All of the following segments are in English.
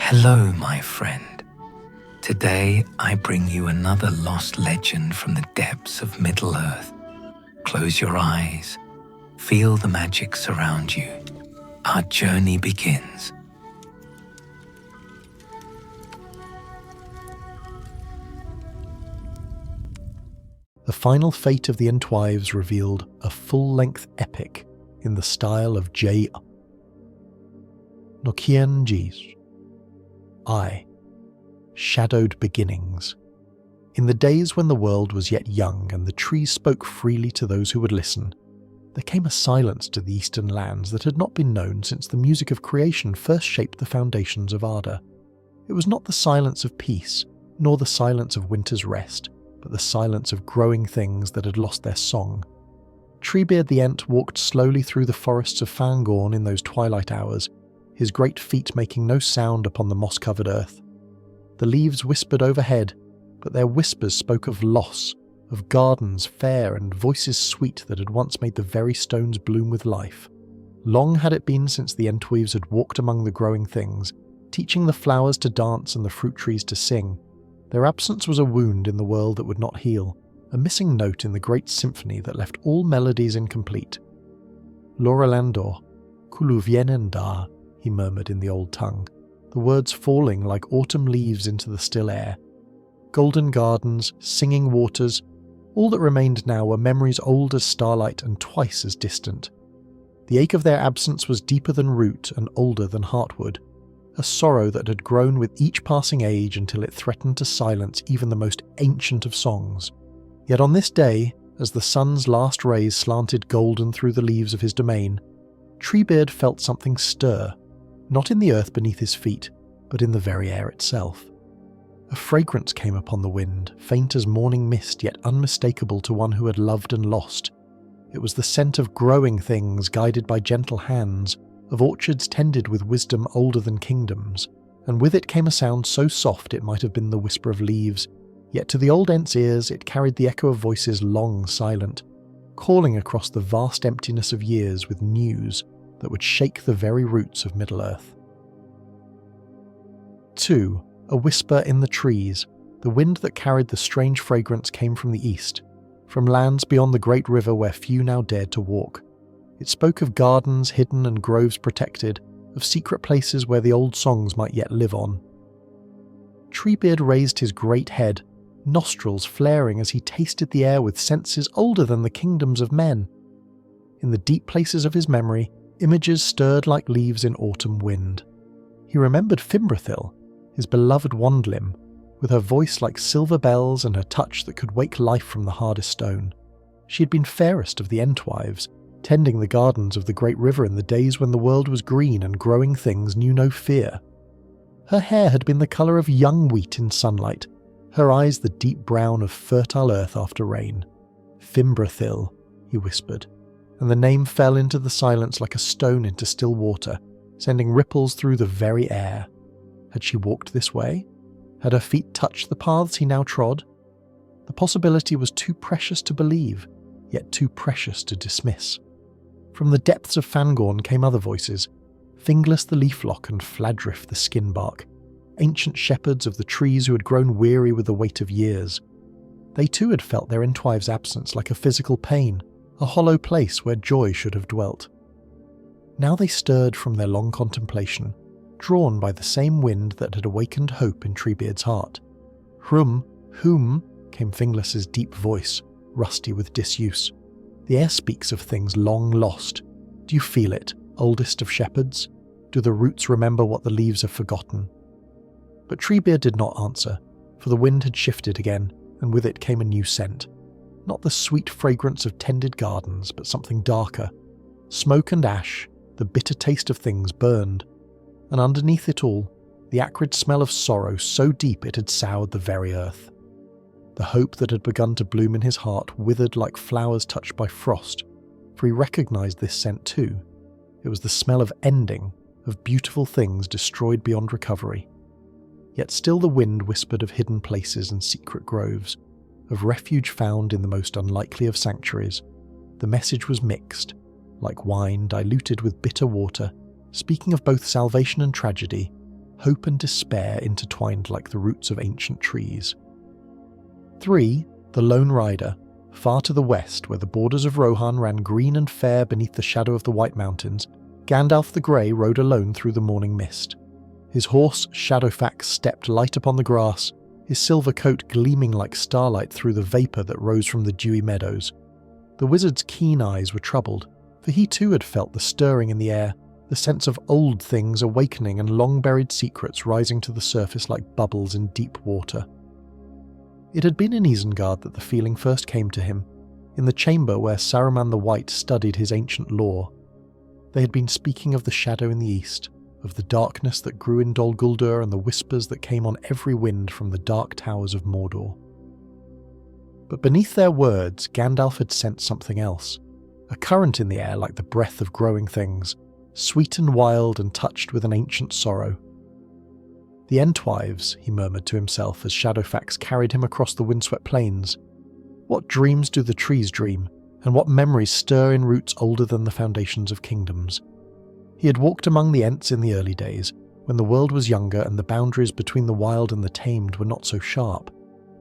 Hello, my friend. Today I bring you another lost legend from the depths of Middle-earth. Close your eyes, feel the magic surround you. Our journey begins. The final fate of the Entwives revealed a full-length epic in the style of J. Nokian Jis. I. Shadowed beginnings. In the days when the world was yet young and the trees spoke freely to those who would listen, there came a silence to the eastern lands that had not been known since the music of creation first shaped the foundations of Arda. It was not the silence of peace, nor the silence of winter's rest, but the silence of growing things that had lost their song. Treebeard the Ent walked slowly through the forests of Fangorn in those twilight hours, his great feet making no sound upon the moss-covered earth. The leaves whispered overhead, but their whispers spoke of loss, of gardens fair and voices sweet that had once made the very stones bloom with life. Long had it been since the Entwives had walked among the growing things, teaching the flowers to dance and the fruit trees to sing. Their absence was a wound in the world that would not heal, a missing note in the great symphony that left all melodies incomplete. Lorelandor, Kuluvienendar, he murmured in the old tongue, the words falling like autumn leaves into the still air. Golden gardens, singing waters, all that remained now were memories old as starlight and twice as distant. The ache of their absence was deeper than root and older than heartwood, a sorrow that had grown with each passing age until it threatened to silence even the most ancient of songs. Yet on this day, as the sun's last rays slanted golden through the leaves of his domain, Treebeard felt something stir, not in the earth beneath his feet, but in the very air itself. A fragrance came upon the wind, faint as morning mist yet unmistakable to one who had loved and lost. It was the scent of growing things guided by gentle hands, of orchards tended with wisdom older than kingdoms, and with it came a sound so soft it might have been the whisper of leaves, yet to the old Ents' ears it carried the echo of voices long silent, calling across the vast emptiness of years with news that would shake the very roots of Middle-earth. 2. A whisper in the trees. The wind that carried the strange fragrance came from the east, from lands beyond the great river where few now dared to walk. It spoke of gardens hidden and groves protected, of secret places where the old songs might yet live on. Treebeard raised his great head, nostrils flaring as he tasted the air with senses older than the kingdoms of men. In the deep places of his memory, images stirred like leaves in autumn wind. He remembered Fimbrathil, his beloved wandlim, with her voice like silver bells and her touch that could wake life from the hardest stone. She had been fairest of the Entwives, tending the gardens of the great river in the days when the world was green and growing things knew no fear. Her hair had been the colour of young wheat in sunlight, her eyes the deep brown of fertile earth after rain. Fimbrathil, he whispered, and the name fell into the silence like a stone into still water, sending ripples through the very air. Had she walked this way? Had her feet touched the paths he now trod? The possibility was too precious to believe, yet too precious to dismiss. From the depths of Fangorn came other voices, Finglas the leaflock and Fladriff the skinbark, ancient shepherds of the trees who had grown weary with the weight of years. They too had felt their Entwives' absence like a physical pain, a hollow place where joy should have dwelt. Now they stirred from their long contemplation, drawn by the same wind that had awakened hope in Treebeard's heart. Hrum, whom, came Finglas's deep voice, rusty with disuse. The air speaks of things long lost. Do you feel it, oldest of shepherds? Do the roots remember what the leaves have forgotten? But Treebeard did not answer, for the wind had shifted again, and with it came a new scent. Not the sweet fragrance of tended gardens, but something darker. Smoke and ash, the bitter taste of things burned, and underneath it all, the acrid smell of sorrow so deep it had soured the very earth. The hope that had begun to bloom in his heart withered like flowers touched by frost, for he recognised this scent too. It was the smell of ending, of beautiful things destroyed beyond recovery. Yet still the wind whispered of hidden places and secret groves, of refuge found in the most unlikely of sanctuaries. The message was mixed, like wine diluted with bitter water, speaking of both salvation and tragedy, hope and despair intertwined like the roots of ancient trees. 3. The Lone Rider, far to the west where the borders of Rohan ran green and fair beneath the shadow of the White Mountains, Gandalf the Grey rode alone through the morning mist. His horse, Shadowfax, stepped light upon the grass, his silver coat gleaming like starlight through the vapour that rose from the dewy meadows. The wizard's keen eyes were troubled, for he too had felt the stirring in the air, the sense of old things awakening and long-buried secrets rising to the surface like bubbles in deep water. It had been in Isengard that the feeling first came to him, in the chamber where Saruman the White studied his ancient lore. They had been speaking of the shadow in the east, of the darkness that grew in Dol Guldur and the whispers that came on every wind from the dark towers of Mordor. But beneath their words, Gandalf had sensed something else, a current in the air like the breath of growing things, sweet and wild and touched with an ancient sorrow. The Entwives, he murmured to himself as Shadowfax carried him across the windswept plains. What dreams do the trees dream, and what memories stir in roots older than the foundations of kingdoms? He had walked among the Ents in the early days, when the world was younger and the boundaries between the wild and the tamed were not so sharp.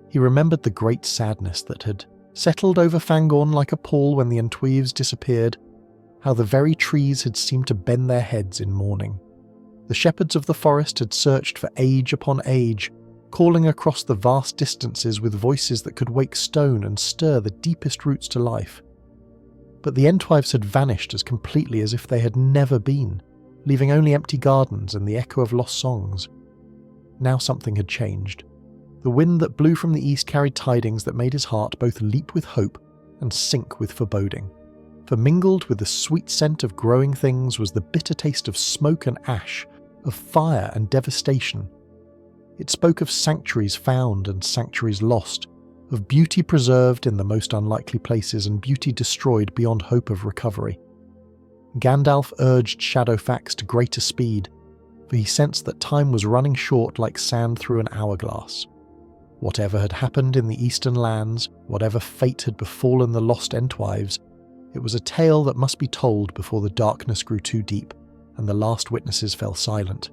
He remembered the great sadness that had settled over Fangorn like a pall when the Entwives disappeared, how the very trees had seemed to bend their heads in mourning. The shepherds of the forest had searched for age upon age, calling across the vast distances with voices that could wake stone and stir the deepest roots to life. But the Entwives had vanished as completely as if they had never been, leaving only empty gardens and the echo of lost songs. Now something had changed. The wind that blew from the east carried tidings that made his heart both leap with hope and sink with foreboding. For mingled with the sweet scent of growing things was the bitter taste of smoke and ash, of fire and devastation. It spoke of sanctuaries found and sanctuaries lost, of beauty preserved in the most unlikely places and beauty destroyed beyond hope of recovery. Gandalf urged Shadowfax to greater speed, for he sensed that time was running short like sand through an hourglass. Whatever had happened in the eastern lands, whatever fate had befallen the lost Entwives, it was a tale that must be told before the darkness grew too deep and the last witnesses fell silent.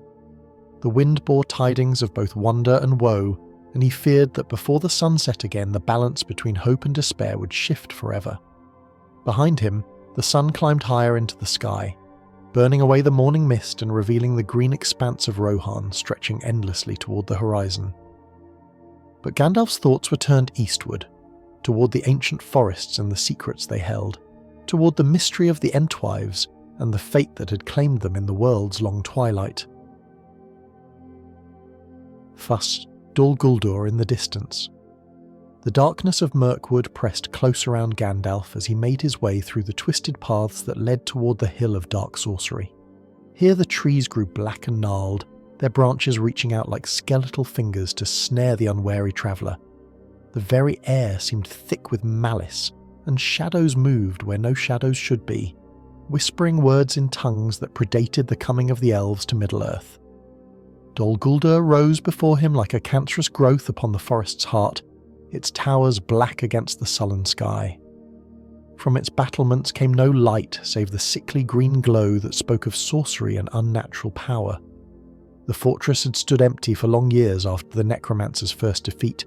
The wind bore tidings of both wonder and woe, and he feared that before the sun set again the balance between hope and despair would shift forever. Behind him, the sun climbed higher into the sky, burning away the morning mist and revealing the green expanse of Rohan stretching endlessly toward the horizon. But Gandalf's thoughts were turned eastward, toward the ancient forests and the secrets they held, toward the mystery of the Entwives and the fate that had claimed them in the world's long twilight. Thus, Dol Guldur in the distance. The darkness of Mirkwood pressed close around Gandalf as he made his way through the twisted paths that led toward the Hill of Dark Sorcery. Here the trees grew black and gnarled, their branches reaching out like skeletal fingers to snare the unwary traveller. The very air seemed thick with malice, and shadows moved where no shadows should be, whispering words in tongues that predated the coming of the Elves to Middle-earth. Dol Guldur rose before him like a cancerous growth upon the forest's heart, its towers black against the sullen sky. From its battlements came no light save the sickly green glow that spoke of sorcery and unnatural power. The fortress had stood empty for long years after the necromancer's first defeat,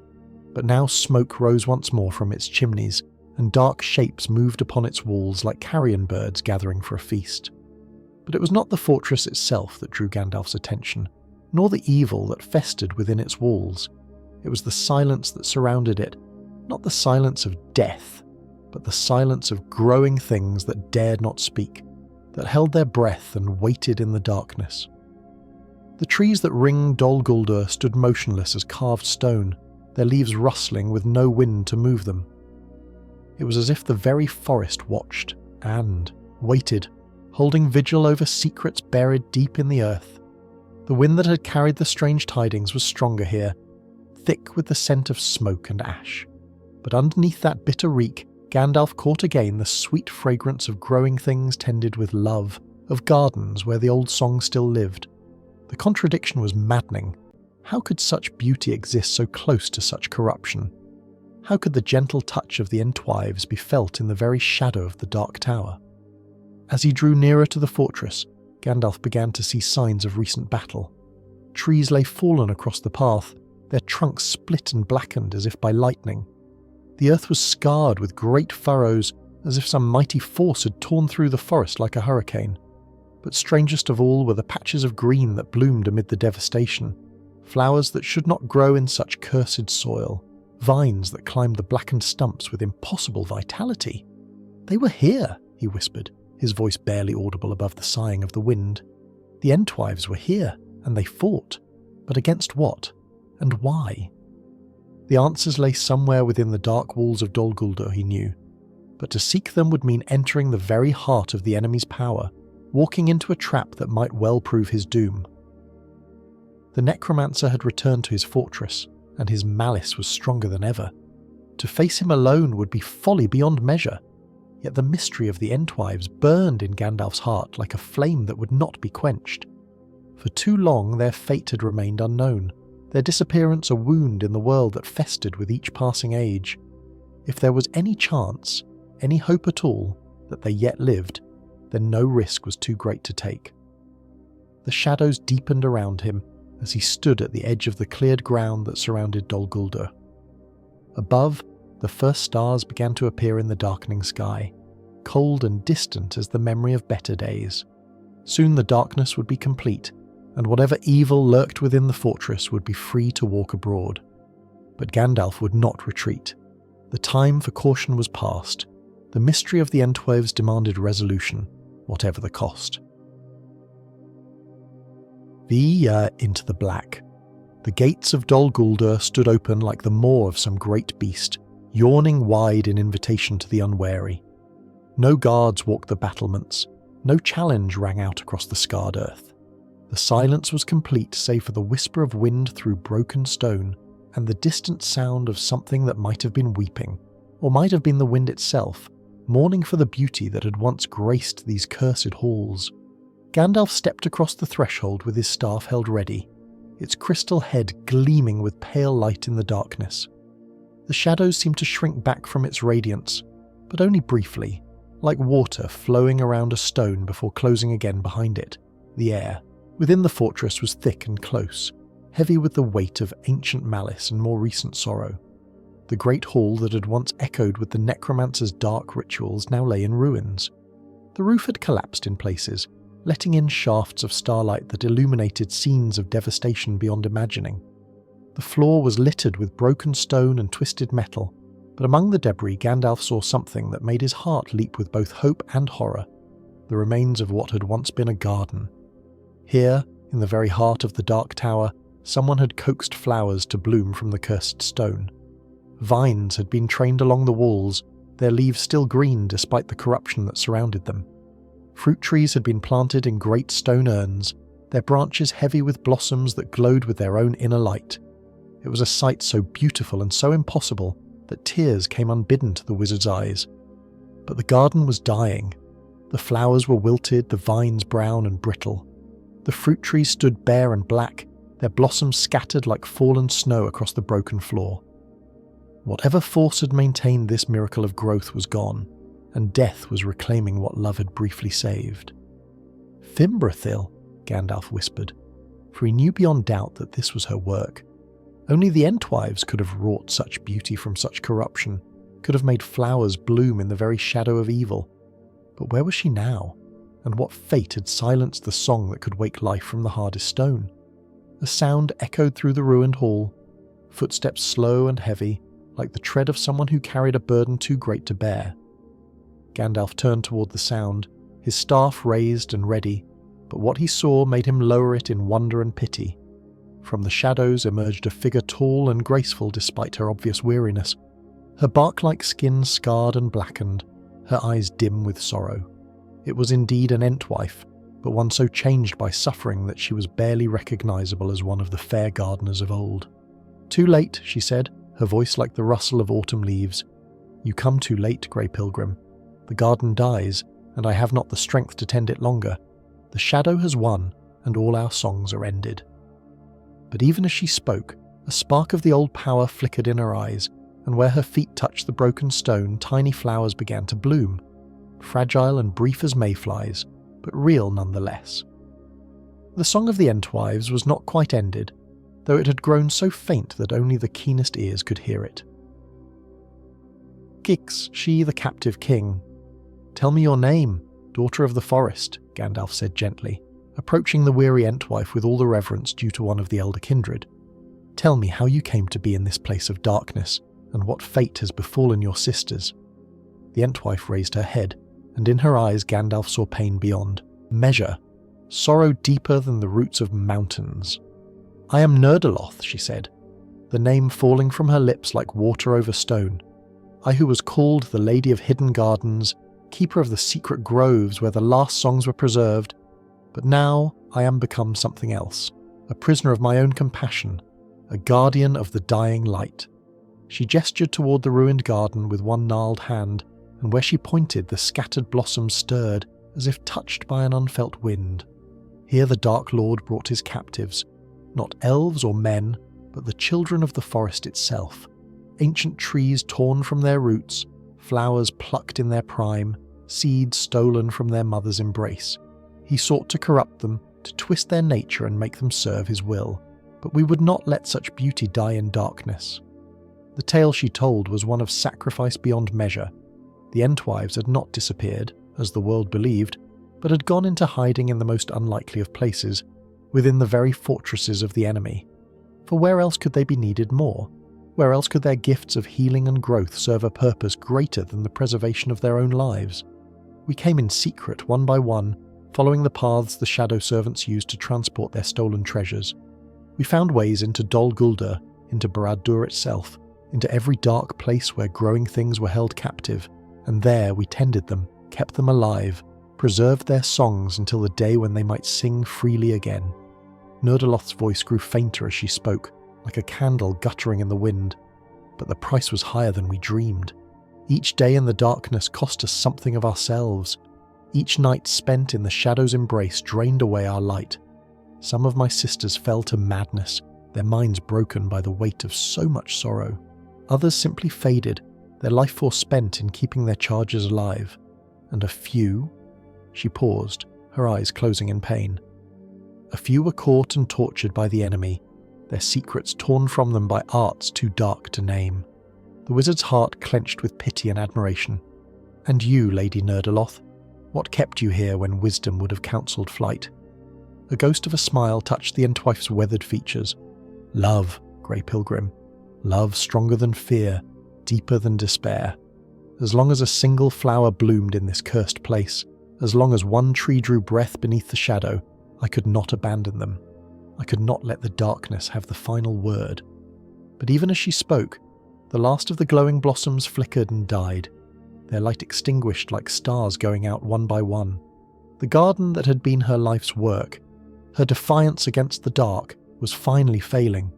but now smoke rose once more from its chimneys, and dark shapes moved upon its walls like carrion birds gathering for a feast. But it was not the fortress itself that drew Gandalf's attention, nor the evil that festered within its walls. It was the silence that surrounded it, not the silence of death, but the silence of growing things that dared not speak, that held their breath and waited in the darkness. The trees that ringed Dol Guldur stood motionless as carved stone, their leaves rustling with no wind to move them. It was as if the very forest watched and waited, holding vigil over secrets buried deep in the earth. The wind that had carried the strange tidings was stronger here, thick with the scent of smoke and ash. But underneath that bitter reek, Gandalf caught again the sweet fragrance of growing things tended with love, of gardens where the old song still lived. The contradiction was maddening. How could such beauty exist so close to such corruption? How could the gentle touch of the Entwives be felt in the very shadow of the Dark Tower? As he drew nearer to the fortress, Gandalf began to see signs of recent battle. Trees lay fallen across the path, their trunks split and blackened as if by lightning. The earth was scarred with great furrows, as if some mighty force had torn through the forest like a hurricane. But strangest of all were the patches of green that bloomed amid the devastation, flowers that should not grow in such cursed soil, vines that climbed the blackened stumps with impossible vitality. "They were here," he whispered, his voice barely audible above the sighing of the wind. "The Entwives were here, and they fought. But against what? And why?" The answers lay somewhere within the dark walls of Dol Guldur, he knew, but to seek them would mean entering the very heart of the enemy's power, walking into a trap that might well prove his doom. The necromancer had returned to his fortress, and his malice was stronger than ever. To face him alone would be folly beyond measure, yet the mystery of the Entwives burned in Gandalf's heart like a flame that would not be quenched. For too long their fate had remained unknown, their disappearance a wound in the world that festered with each passing age. If there was any chance, any hope at all, that they yet lived, then no risk was too great to take. The shadows deepened around him as he stood at the edge of the cleared ground that surrounded Dol Guldur. Above, the first stars began to appear in the darkening sky, cold and distant as the memory of better days. Soon the darkness would be complete, and whatever evil lurked within the fortress would be free to walk abroad. But Gandalf would not retreat. The time for caution was past. The mystery of the Entwives demanded resolution, whatever the cost. Into the black. The gates of Dol Guldur stood open like the maw of some great beast, yawning wide in invitation to the unwary. No guards walked the battlements, no challenge rang out across the scarred earth. The silence was complete save for the whisper of wind through broken stone and the distant sound of something that might have been weeping, or might have been the wind itself, mourning for the beauty that had once graced these cursed halls. Gandalf stepped across the threshold with his staff held ready, its crystal head gleaming with pale light in the darkness. The shadows seemed to shrink back from its radiance, but only briefly, like water flowing around a stone before closing again behind it. The air within the fortress was thick and close, heavy with the weight of ancient malice and more recent sorrow. The great hall that had once echoed with the necromancer's dark rituals now lay in ruins. The roof had collapsed in places, letting in shafts of starlight that illuminated scenes of devastation beyond imagining. The floor was littered with broken stone and twisted metal, but among the debris Gandalf saw something that made his heart leap with both hope and horror: the remains of what had once been a garden. Here, in the very heart of the Dark Tower, someone had coaxed flowers to bloom from the cursed stone. Vines had been trained along the walls, their leaves still green despite the corruption that surrounded them. Fruit trees had been planted in great stone urns, their branches heavy with blossoms that glowed with their own inner light. It was a sight so beautiful and so impossible that tears came unbidden to the wizard's eyes. But the garden was dying. The flowers were wilted, the vines brown and brittle. The fruit trees stood bare and black, their blossoms scattered like fallen snow across the broken floor. Whatever force had maintained this miracle of growth was gone, and death was reclaiming what love had briefly saved. "Fimbrathil," Gandalf whispered, for he knew beyond doubt that this was her work. Only the Entwives could have wrought such beauty from such corruption, could have made flowers bloom in the very shadow of evil. But where was she now? And what fate had silenced the song that could wake life from the hardest stone? A sound echoed through the ruined hall, footsteps slow and heavy, like the tread of someone who carried a burden too great to bear. Gandalf turned toward the sound, his staff raised and ready, but what he saw made him lower it in wonder and pity. From the shadows emerged a figure tall and graceful despite her obvious weariness, her bark-like skin scarred and blackened, her eyes dim with sorrow. It was indeed an Entwife, but one so changed by suffering that she was barely recognizable as one of the fair gardeners of old. "Too late," she said, her voice like the rustle of autumn leaves. "You come too late, Grey Pilgrim. The garden dies, and I have not the strength to tend it longer. The shadow has won, and all our songs are ended." But even as she spoke, a spark of the old power flickered in her eyes, and where her feet touched the broken stone, tiny flowers began to bloom, fragile and brief as mayflies, but real nonetheless. The song of the Entwives was not quite ended, though it had grown so faint that only the keenest ears could hear it. "Gix, she the captive king. Tell me your name, daughter of the forest," Gandalf said gently, approaching the weary Entwife with all the reverence due to one of the elder kindred. "Tell me how you came to be in this place of darkness, and what fate has befallen your sisters." The Entwife raised her head, and in her eyes Gandalf saw pain beyond measure, sorrow deeper than the roots of mountains. "I am Nerdaloth," she said, the name falling from her lips like water over stone. "I who was called the Lady of Hidden Gardens, keeper of the secret groves where the last songs were preserved, but now I am become something else, a prisoner of my own compassion, a guardian of the dying light." She gestured toward the ruined garden with one gnarled hand, and where she pointed the scattered blossoms stirred as if touched by an unfelt wind. Here the Dark Lord brought his captives, not elves or men, but the children of the forest itself, ancient trees torn from their roots, flowers plucked in their prime, seeds stolen from their mother's embrace. He sought to corrupt them, to twist their nature and make them serve his will, but we would not let such beauty die in darkness. The tale she told was one of sacrifice beyond measure. The Entwives had not disappeared, as the world believed, but had gone into hiding in the most unlikely of places, within the very fortresses of the enemy. For where else could they be needed more? Where else could their gifts of healing and growth serve a purpose greater than the preservation of their own lives? We came in secret, one by one, following the paths the shadow servants used to transport their stolen treasures. We found ways into Dol Guldur, into Barad-dûr itself, into every dark place where growing things were held captive, and there we tended them, kept them alive, preserved their songs until the day when they might sing freely again. Nerdaloth's voice grew fainter as she spoke, like a candle guttering in the wind, but the price was higher than we dreamed. Each day in the darkness cost us something of ourselves. Each night spent in the shadow's embrace drained away our light. Some of my sisters fell to madness, their minds broken by the weight of so much sorrow. Others simply faded, their life force spent in keeping their charges alive. And a few... She paused, her eyes closing in pain. A few were caught and tortured by the enemy, their secrets torn from them by arts too dark to name. The wizard's heart clenched with pity and admiration. "And you, Lady Nerdaloth, what kept you here when wisdom would have counselled flight?" A ghost of a smile touched the Entwife's weathered features. "Love, Grey Pilgrim. Love stronger than fear, deeper than despair. As long as a single flower bloomed in this cursed place, as long as one tree drew breath beneath the shadow, I could not abandon them. I could not let the darkness have the final word." But even as she spoke, the last of the glowing blossoms flickered and died, their light extinguished like stars going out one by one. The garden that had been her life's work, her defiance against the dark, was finally failing,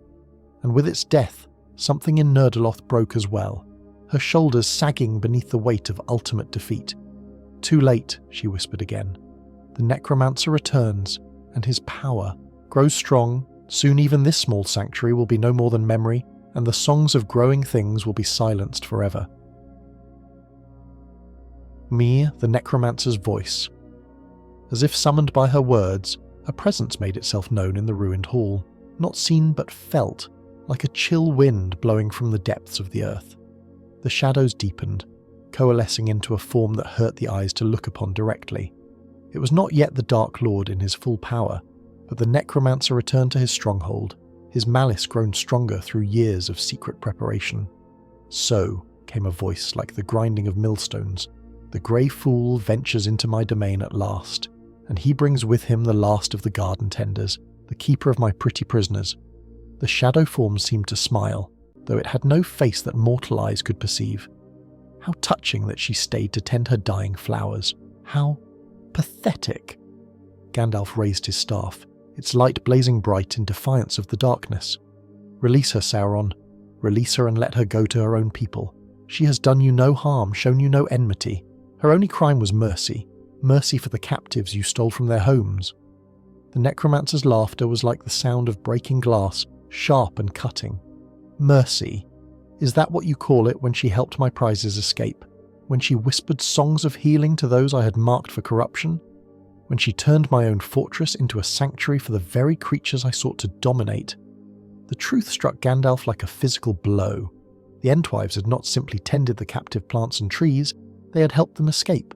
and with its death, something in Nerdaloth broke as well, her shoulders sagging beneath the weight of ultimate defeat. "Too late," she whispered again. "The necromancer returns, and his power grows strong. Soon even this small sanctuary will be no more than memory, and the songs of growing things will be silenced forever." Me, the necromancer's voice. As if summoned by her words, a presence made itself known in the ruined hall, not seen but felt, like a chill wind blowing from the depths of the earth. The shadows deepened, coalescing into a form that hurt the eyes to look upon directly. It was not yet the Dark Lord in his full power, but the necromancer returned to his stronghold, his malice grown stronger through years of secret preparation. "So," came a voice like the grinding of millstones, "the grey fool ventures into my domain at last, and he brings with him the last of the garden tenders, the keeper of my pretty prisoners." The shadow form seemed to smile, though it had no face that mortal eyes could perceive. How touching that she stayed to tend her dying flowers. How pathetic. Gandalf raised his staff, its light blazing bright in defiance of the darkness. "Release her, Sauron. Release her and let her go to her own people. She has done you no harm, shown you no enmity. Her only crime was mercy. Mercy for the captives you stole from their homes." The necromancer's laughter was like the sound of breaking glass, sharp and cutting. "Mercy? Is that what you call it when she helped my prizes escape? When she whispered songs of healing to those I had marked for corruption? when she turned my own fortress into a sanctuary for the very creatures I sought to dominate. The truth struck Gandalf like a physical blow. The Entwives had not simply tended the captive plants and trees, they had helped them escape.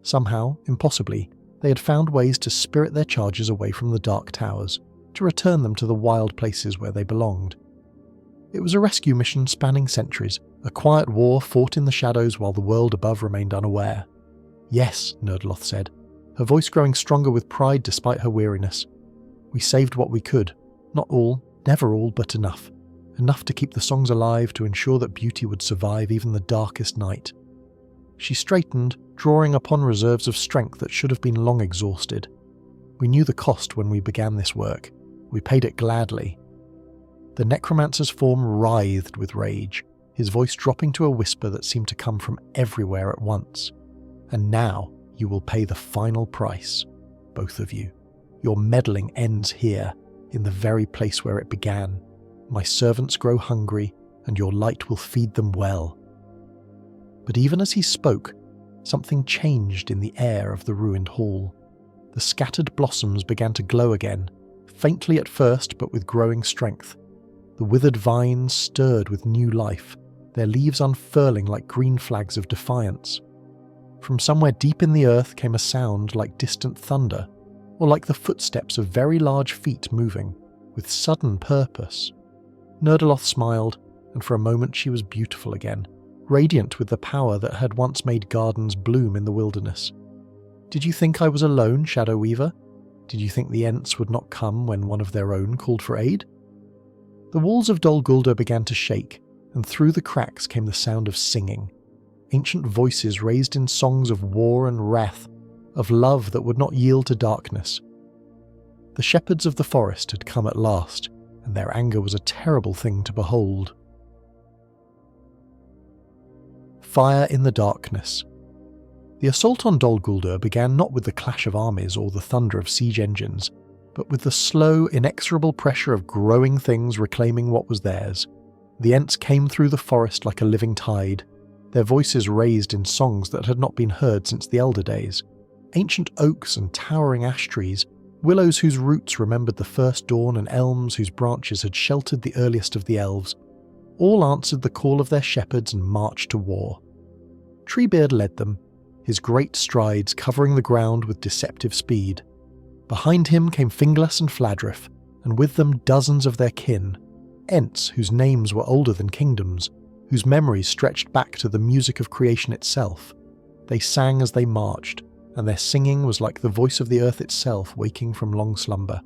Somehow, impossibly, they had found ways to spirit their charges away from the Dark Towers, to return them to the wild places where they belonged. It was a rescue mission spanning centuries, a quiet war fought in the shadows while the world above remained unaware. Yes, Nerdloth said, her voice growing stronger with pride despite her weariness. We saved what we could. Not all, never all, but enough. Enough to keep the songs alive, to ensure that beauty would survive even the darkest night. She straightened, drawing upon reserves of strength that should have been long exhausted. We knew the cost when we began this work. We paid it gladly. The necromancer's form writhed with rage, his voice dropping to a whisper that seemed to come from everywhere at once. And now you will pay the final price, both of you. Your meddling ends here, in the very place where it began. My servants grow hungry, and your light will feed them well. But even as he spoke, something changed in the air of the ruined hall. The scattered blossoms began to glow again, faintly at first but with growing strength. The withered vines stirred with new life, their leaves unfurling like green flags of defiance. From somewhere deep in the earth came a sound like distant thunder, or like the footsteps of very large feet moving, with sudden purpose. Nerdloth smiled, and for a moment she was beautiful again, radiant with the power that had once made gardens bloom in the wilderness. Did you think I was alone, Shadow Weaver? Did you think the Ents would not come when one of their own called for aid? The walls of Dol Guldur began to shake, and through the cracks came the sound of singing. Ancient voices raised in songs of war and wrath, of love that would not yield to darkness. The shepherds of the forest had come at last, and their anger was a terrible thing to behold. Fire in the darkness. The assault on Dol Guldur began not with the clash of armies or the thunder of siege engines, but with the slow, inexorable pressure of growing things reclaiming what was theirs. The Ents came through the forest like a living tide, their voices raised in songs that had not been heard since the Elder Days. Ancient oaks and towering ash trees, willows whose roots remembered the first dawn and elms whose branches had sheltered the earliest of the elves, all answered the call of their shepherds and marched to war. Treebeard led them, his great strides covering the ground with deceptive speed. Behind him came Finglas and Fladrif, and with them dozens of their kin, Ents whose names were older than kingdoms, whose memories stretched back to the music of creation itself. They sang as they marched, and their singing was like the voice of the earth itself waking from long slumber.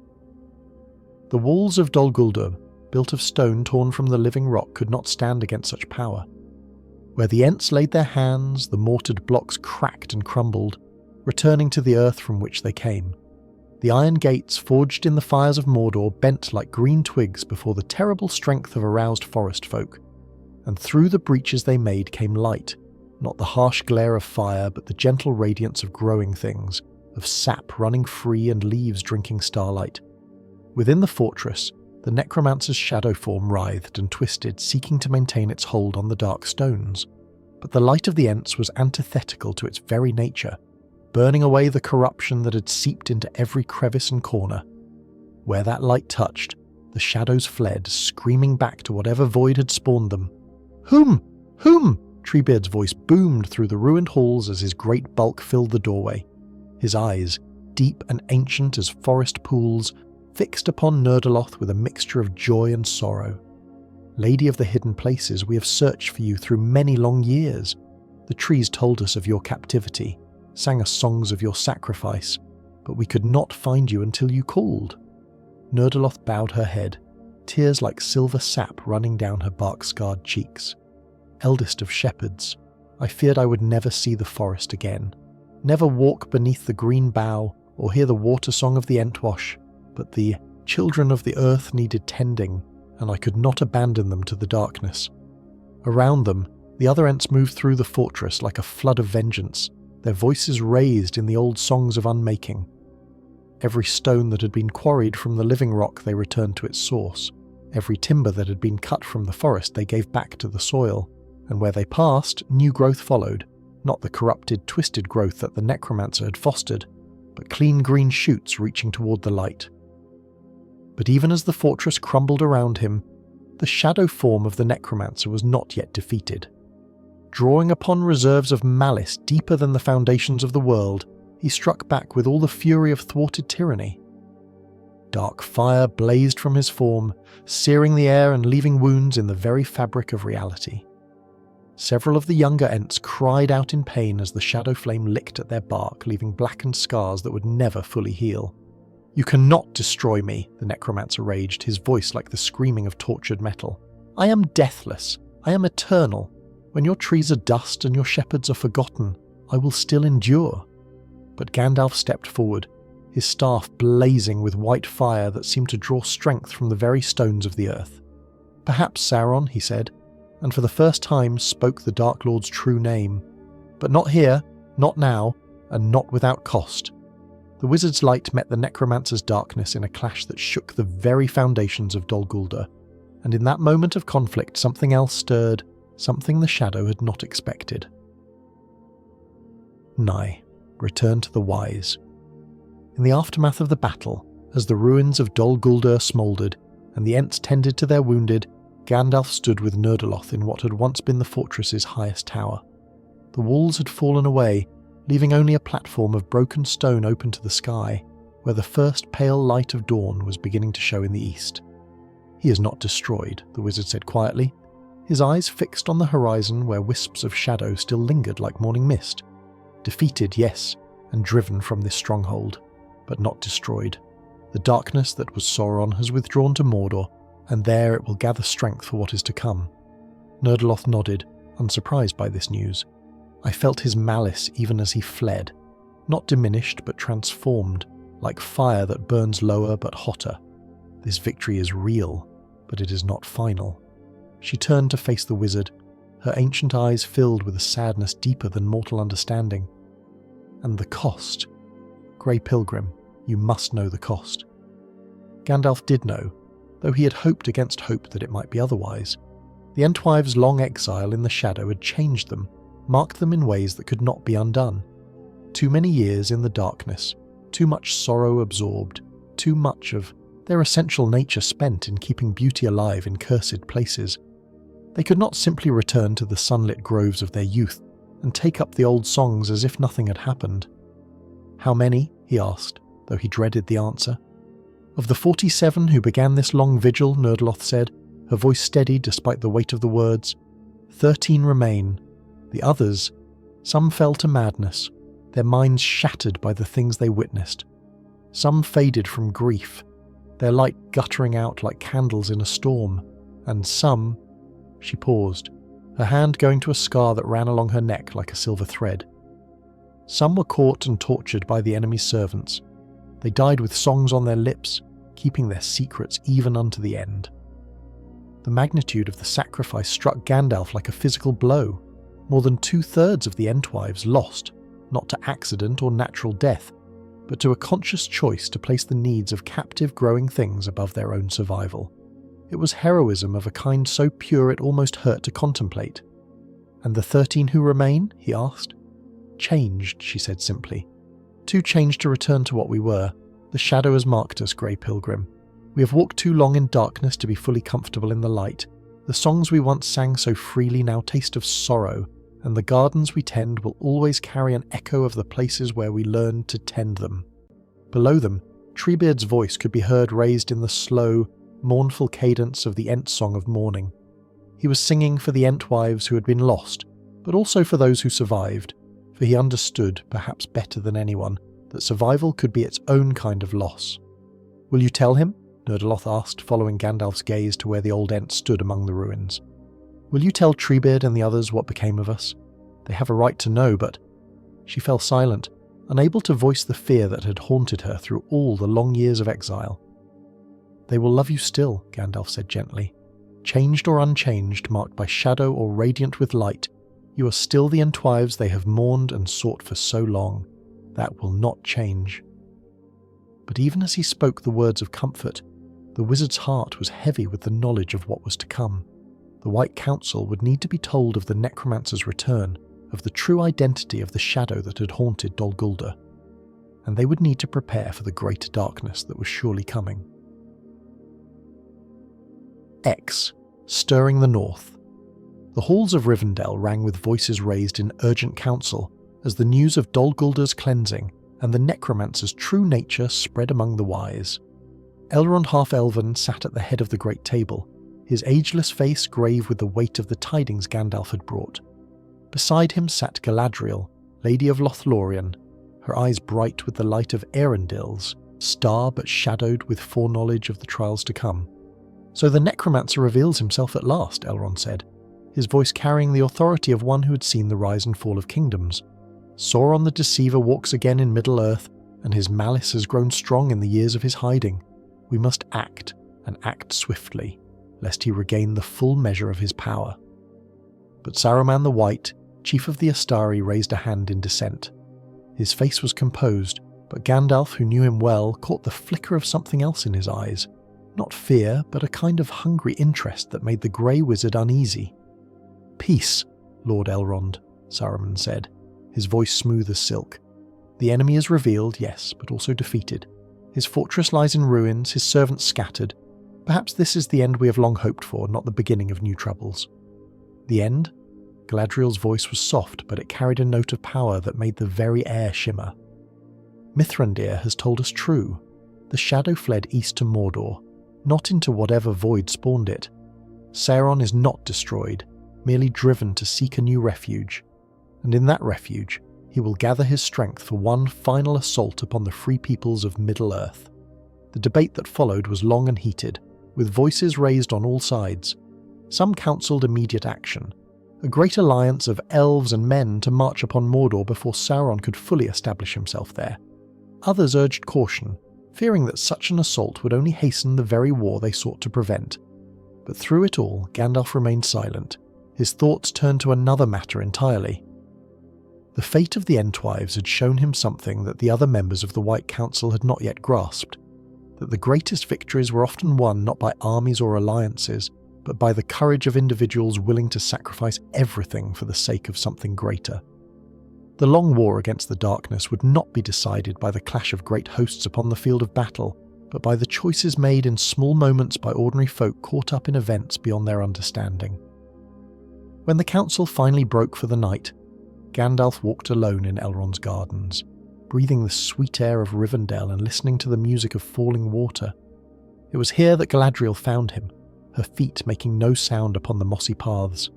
The walls of Dol Guldur, built of stone torn from the living rock, could not stand against such power. Where the Ents laid their hands, the mortared blocks cracked and crumbled, returning to the earth from which they came. The iron gates forged in the fires of Mordor bent like green twigs before the terrible strength of aroused forest folk, and through the breaches they made came light, not the harsh glare of fire but the gentle radiance of growing things, of sap running free and leaves drinking starlight. Within the fortress, the necromancer's shadow form writhed and twisted, seeking to maintain its hold on the dark stones. But the light of the Ents was antithetical to its very nature, burning away the corruption that had seeped into every crevice and corner. Where that light touched, the shadows fled, screaming back to whatever void had spawned them. "Whom? Whom?" Treebeard's voice boomed through the ruined halls as his great bulk filled the doorway. His eyes, deep and ancient as forest pools, fixed upon Nerdloth with a mixture of joy and sorrow. "Lady of the hidden places, we have searched for you through many long years. The trees told us of your captivity, sang us songs of your sacrifice, but we could not find you until you called." Nerdloth bowed her head, tears like silver sap running down her bark-scarred cheeks. "Eldest of shepherds, I feared I would never see the forest again, never walk beneath the green bough or hear the water song of the Entwash, but the children of the earth needed tending, and I could not abandon them to the darkness." Around them, the other Ents moved through the fortress like a flood of vengeance, their voices raised in the old songs of unmaking. Every stone that had been quarried from the living rock they returned to its source. Every timber that had been cut from the forest they gave back to the soil, and where they passed, new growth followed, not the corrupted, twisted growth that the necromancer had fostered, but clean green shoots reaching toward the light. But even as the fortress crumbled around him, the shadow form of the necromancer was not yet defeated. Drawing upon reserves of malice deeper than the foundations of the world, he struck back with all the fury of thwarted tyranny. Dark fire blazed from his form, searing the air and leaving wounds in the very fabric of reality. Several of the younger Ents cried out in pain as the shadow flame licked at their bark, leaving blackened scars that would never fully heal. "You cannot destroy me," the necromancer raged, his voice like the screaming of tortured metal. "I am deathless. I am eternal. When your trees are dust and your shepherds are forgotten, I will still endure." But Gandalf stepped forward, his staff blazing with white fire that seemed to draw strength from the very stones of the earth. "Perhaps Sauron," he said, and for the first time spoke the Dark Lord's true name. "But not here, not now, and not without cost." The wizard's light met the necromancer's darkness in a clash that shook the very foundations of Dol Guldur, and in that moment of conflict something else stirred, something the shadow had not expected. Nigh, return to the wise. In the aftermath of the battle, as the ruins of Dol Guldur smouldered and the Ents tended to their wounded, Gandalf stood with Nurdeloth in what had once been the fortress's highest tower. The walls had fallen away, leaving only a platform of broken stone open to the sky, where the first pale light of dawn was beginning to show in the east. "He is not destroyed," the wizard said quietly, his eyes fixed on the horizon where wisps of shadow still lingered like morning mist. "Defeated, yes, and driven from this stronghold, but not destroyed. The darkness that was Sauron has withdrawn to Mordor, and there it will gather strength for what is to come." Nurdeloth nodded, unsurprised by this news. "I felt his malice even as he fled, not diminished but transformed, like fire that burns lower but hotter. This victory is real, but it is not final." She turned to face the wizard, her ancient eyes filled with a sadness deeper than mortal understanding. "And the cost. Grey Pilgrim, you must know the cost." Gandalf did know, though he had hoped against hope that it might be otherwise. The Entwives' long exile in the shadow had changed them, marked them in ways that could not be undone. Too many years in the darkness, too much sorrow absorbed, too much of their essential nature spent in keeping beauty alive in cursed places. They could not simply return to the sunlit groves of their youth and take up the old songs as if nothing had happened. "How many?" he asked, though he dreaded the answer. "Of the 47 who began this long vigil," Nurdeloth said, her voice steady despite the weight of the words, 13 remain. The others, some fell to madness, their minds shattered by the things they witnessed. Some faded from grief, their light guttering out like candles in a storm, and some..." She paused, her hand going to a scar that ran along her neck like a silver thread. "Some were caught and tortured by the enemy's servants. They died with songs on their lips, keeping their secrets even unto the end." The magnitude of the sacrifice struck Gandalf like a physical blow. More than 2/3 of the Entwives lost, not to accident or natural death, but to a conscious choice to place the needs of captive growing things above their own survival. It was heroism of a kind so pure it almost hurt to contemplate. "And the 13 who remain?" he asked. "Changed," she said simply. "Too changed to return to what we were. The shadow has marked us, Grey Pilgrim. We have walked too long in darkness to be fully comfortable in the light. The songs we once sang so freely now taste of sorrow, and the gardens we tend will always carry an echo of the places where we learned to tend them." Below them, Treebeard's voice could be heard raised in the slow, mournful cadence of the Ent song of mourning. He was singing for the Entwives who had been lost, but also for those who survived, for he understood, perhaps better than anyone, that survival could be its own kind of loss. "Will you tell him?" Nurdeloth asked, following Gandalf's gaze to where the old Ents stood among the ruins. "Will you tell Treebeard and the others what became of us? They have a right to know, but..." She fell silent, unable to voice the fear that had haunted her through all the long years of exile. "They will love you still," Gandalf said gently. "Changed or unchanged, marked by shadow or radiant with light, you are still the Entwives they have mourned and sought for so long. That will not change." But even as he spoke the words of comfort, the wizard's heart was heavy with the knowledge of what was to come. The White Council would need to be told of the necromancer's return, of the true identity of the shadow that had haunted Dol Guldur. and they would need to prepare for the greater darkness that was surely coming. X. Stirring the North. The halls of Rivendell rang with voices raised in urgent council as the news of Dol Guldar's cleansing and the necromancer's true nature spread among the wise. Elrond Half-Elven sat at the head of the great table, his ageless face grave with the weight of the tidings Gandalf had brought. Beside him sat Galadriel, Lady of Lothlorien, her eyes bright with the light of Arendil's, star but shadowed with foreknowledge of the trials to come. "So the necromancer reveals himself at last," Elrond said, his voice carrying the authority of one who had seen the rise and fall of kingdoms. "Sauron the Deceiver walks again in Middle-earth, and his malice has grown strong in the years of his hiding. We must act, and act swiftly, lest he regain the full measure of his power." But Saruman the White, chief of the Astari, raised a hand in dissent. His face was composed, but Gandalf, who knew him well, caught the flicker of something else in his eyes. Not fear, but a kind of hungry interest that made the Grey Wizard uneasy. "Peace, Lord Elrond," Saruman said, his voice smooth as silk. "The enemy is revealed, yes, but also defeated. His fortress lies in ruins, his servants scattered. Perhaps this is the end we have long hoped for, not the beginning of new troubles." "The end?" Galadriel's voice was soft, but it carried a note of power that made the very air shimmer. "Mithrandir has told us true. The shadow fled east to Mordor, not into whatever void spawned it. Sauron is not destroyed, merely driven to seek a new refuge. And in that refuge, he will gather his strength for one final assault upon the free peoples of Middle-earth." The debate that followed was long and heated, with voices raised on all sides. Some counselled immediate action, a great alliance of elves and men to march upon Mordor before Sauron could fully establish himself there. Others urged caution, fearing that such an assault would only hasten the very war they sought to prevent. But through it all, Gandalf remained silent, his thoughts turned to another matter entirely. The fate of the Entwives had shown him something that the other members of the White Council had not yet grasped, that the greatest victories were often won not by armies or alliances, but by the courage of individuals willing to sacrifice everything for the sake of something greater. The long war against the darkness would not be decided by the clash of great hosts upon the field of battle, but by the choices made in small moments by ordinary folk caught up in events beyond their understanding. When the council finally broke for the night, Gandalf walked alone in Elrond's gardens, breathing the sweet air of Rivendell and listening to the music of falling water. It was here that Galadriel found him, her feet making no sound upon the mossy paths.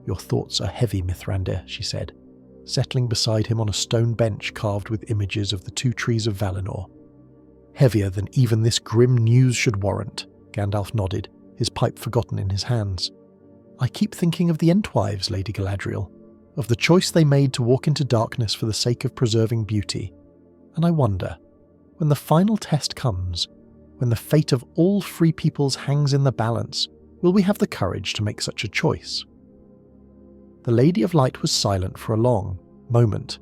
"Your thoughts are heavy, Mithrandir," she said, settling beside him on a stone bench carved with images of the two trees of Valinor. "Heavier than even this grim news should warrant," Gandalf nodded, his pipe forgotten in his hands. "I keep thinking of the Entwives, Lady Galadriel, of the choice they made to walk into darkness for the sake of preserving beauty. And I wonder, when the final test comes, when the fate of all free peoples hangs in the balance, will we have the courage to make such a choice?" The Lady of Light was silent for a long moment,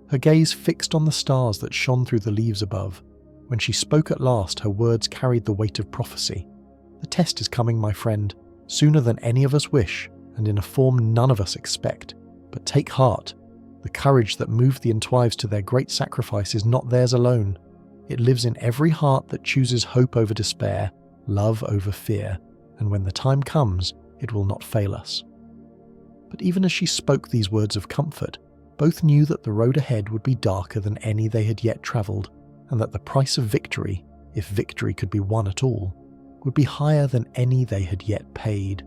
her gaze fixed on the stars that shone through the leaves above. When she spoke at last, her words carried the weight of prophecy. "The test is coming, my friend, sooner than any of us wish, and in a form none of us expect. But take heart, the courage that moved the Entwives to their great sacrifice is not theirs alone. It lives in every heart that chooses hope over despair, love over fear, and when the time comes, it will not fail us." But even as she spoke these words of comfort, both knew that the road ahead would be darker than any they had yet travelled, and that the price of victory, if victory could be won at all, would be higher than any they had yet paid.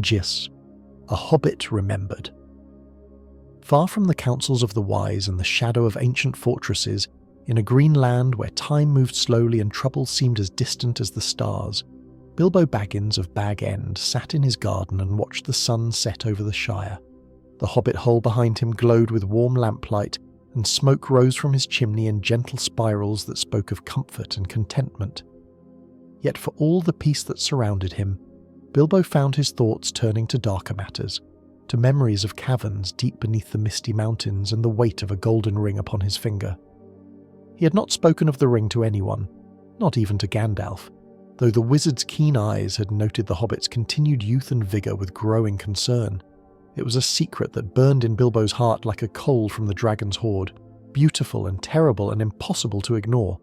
Gis, a Hobbit remembered. Far from the councils of the wise and the shadow of ancient fortresses, in a green land where time moved slowly and troubles seemed as distant as the stars, Bilbo Baggins of Bag End sat in his garden and watched the sun set over the Shire. The hobbit hole behind him glowed with warm lamplight, and smoke rose from his chimney in gentle spirals that spoke of comfort and contentment. Yet for all the peace that surrounded him, Bilbo found his thoughts turning to darker matters, to memories of caverns deep beneath the misty mountains and the weight of a golden ring upon his finger. He had not spoken of the ring to anyone, not even to Gandalf, though the wizard's keen eyes had noted the hobbit's continued youth and vigour with growing concern. It was a secret that burned in Bilbo's heart like a coal from the dragon's hoard, beautiful and terrible and impossible to ignore.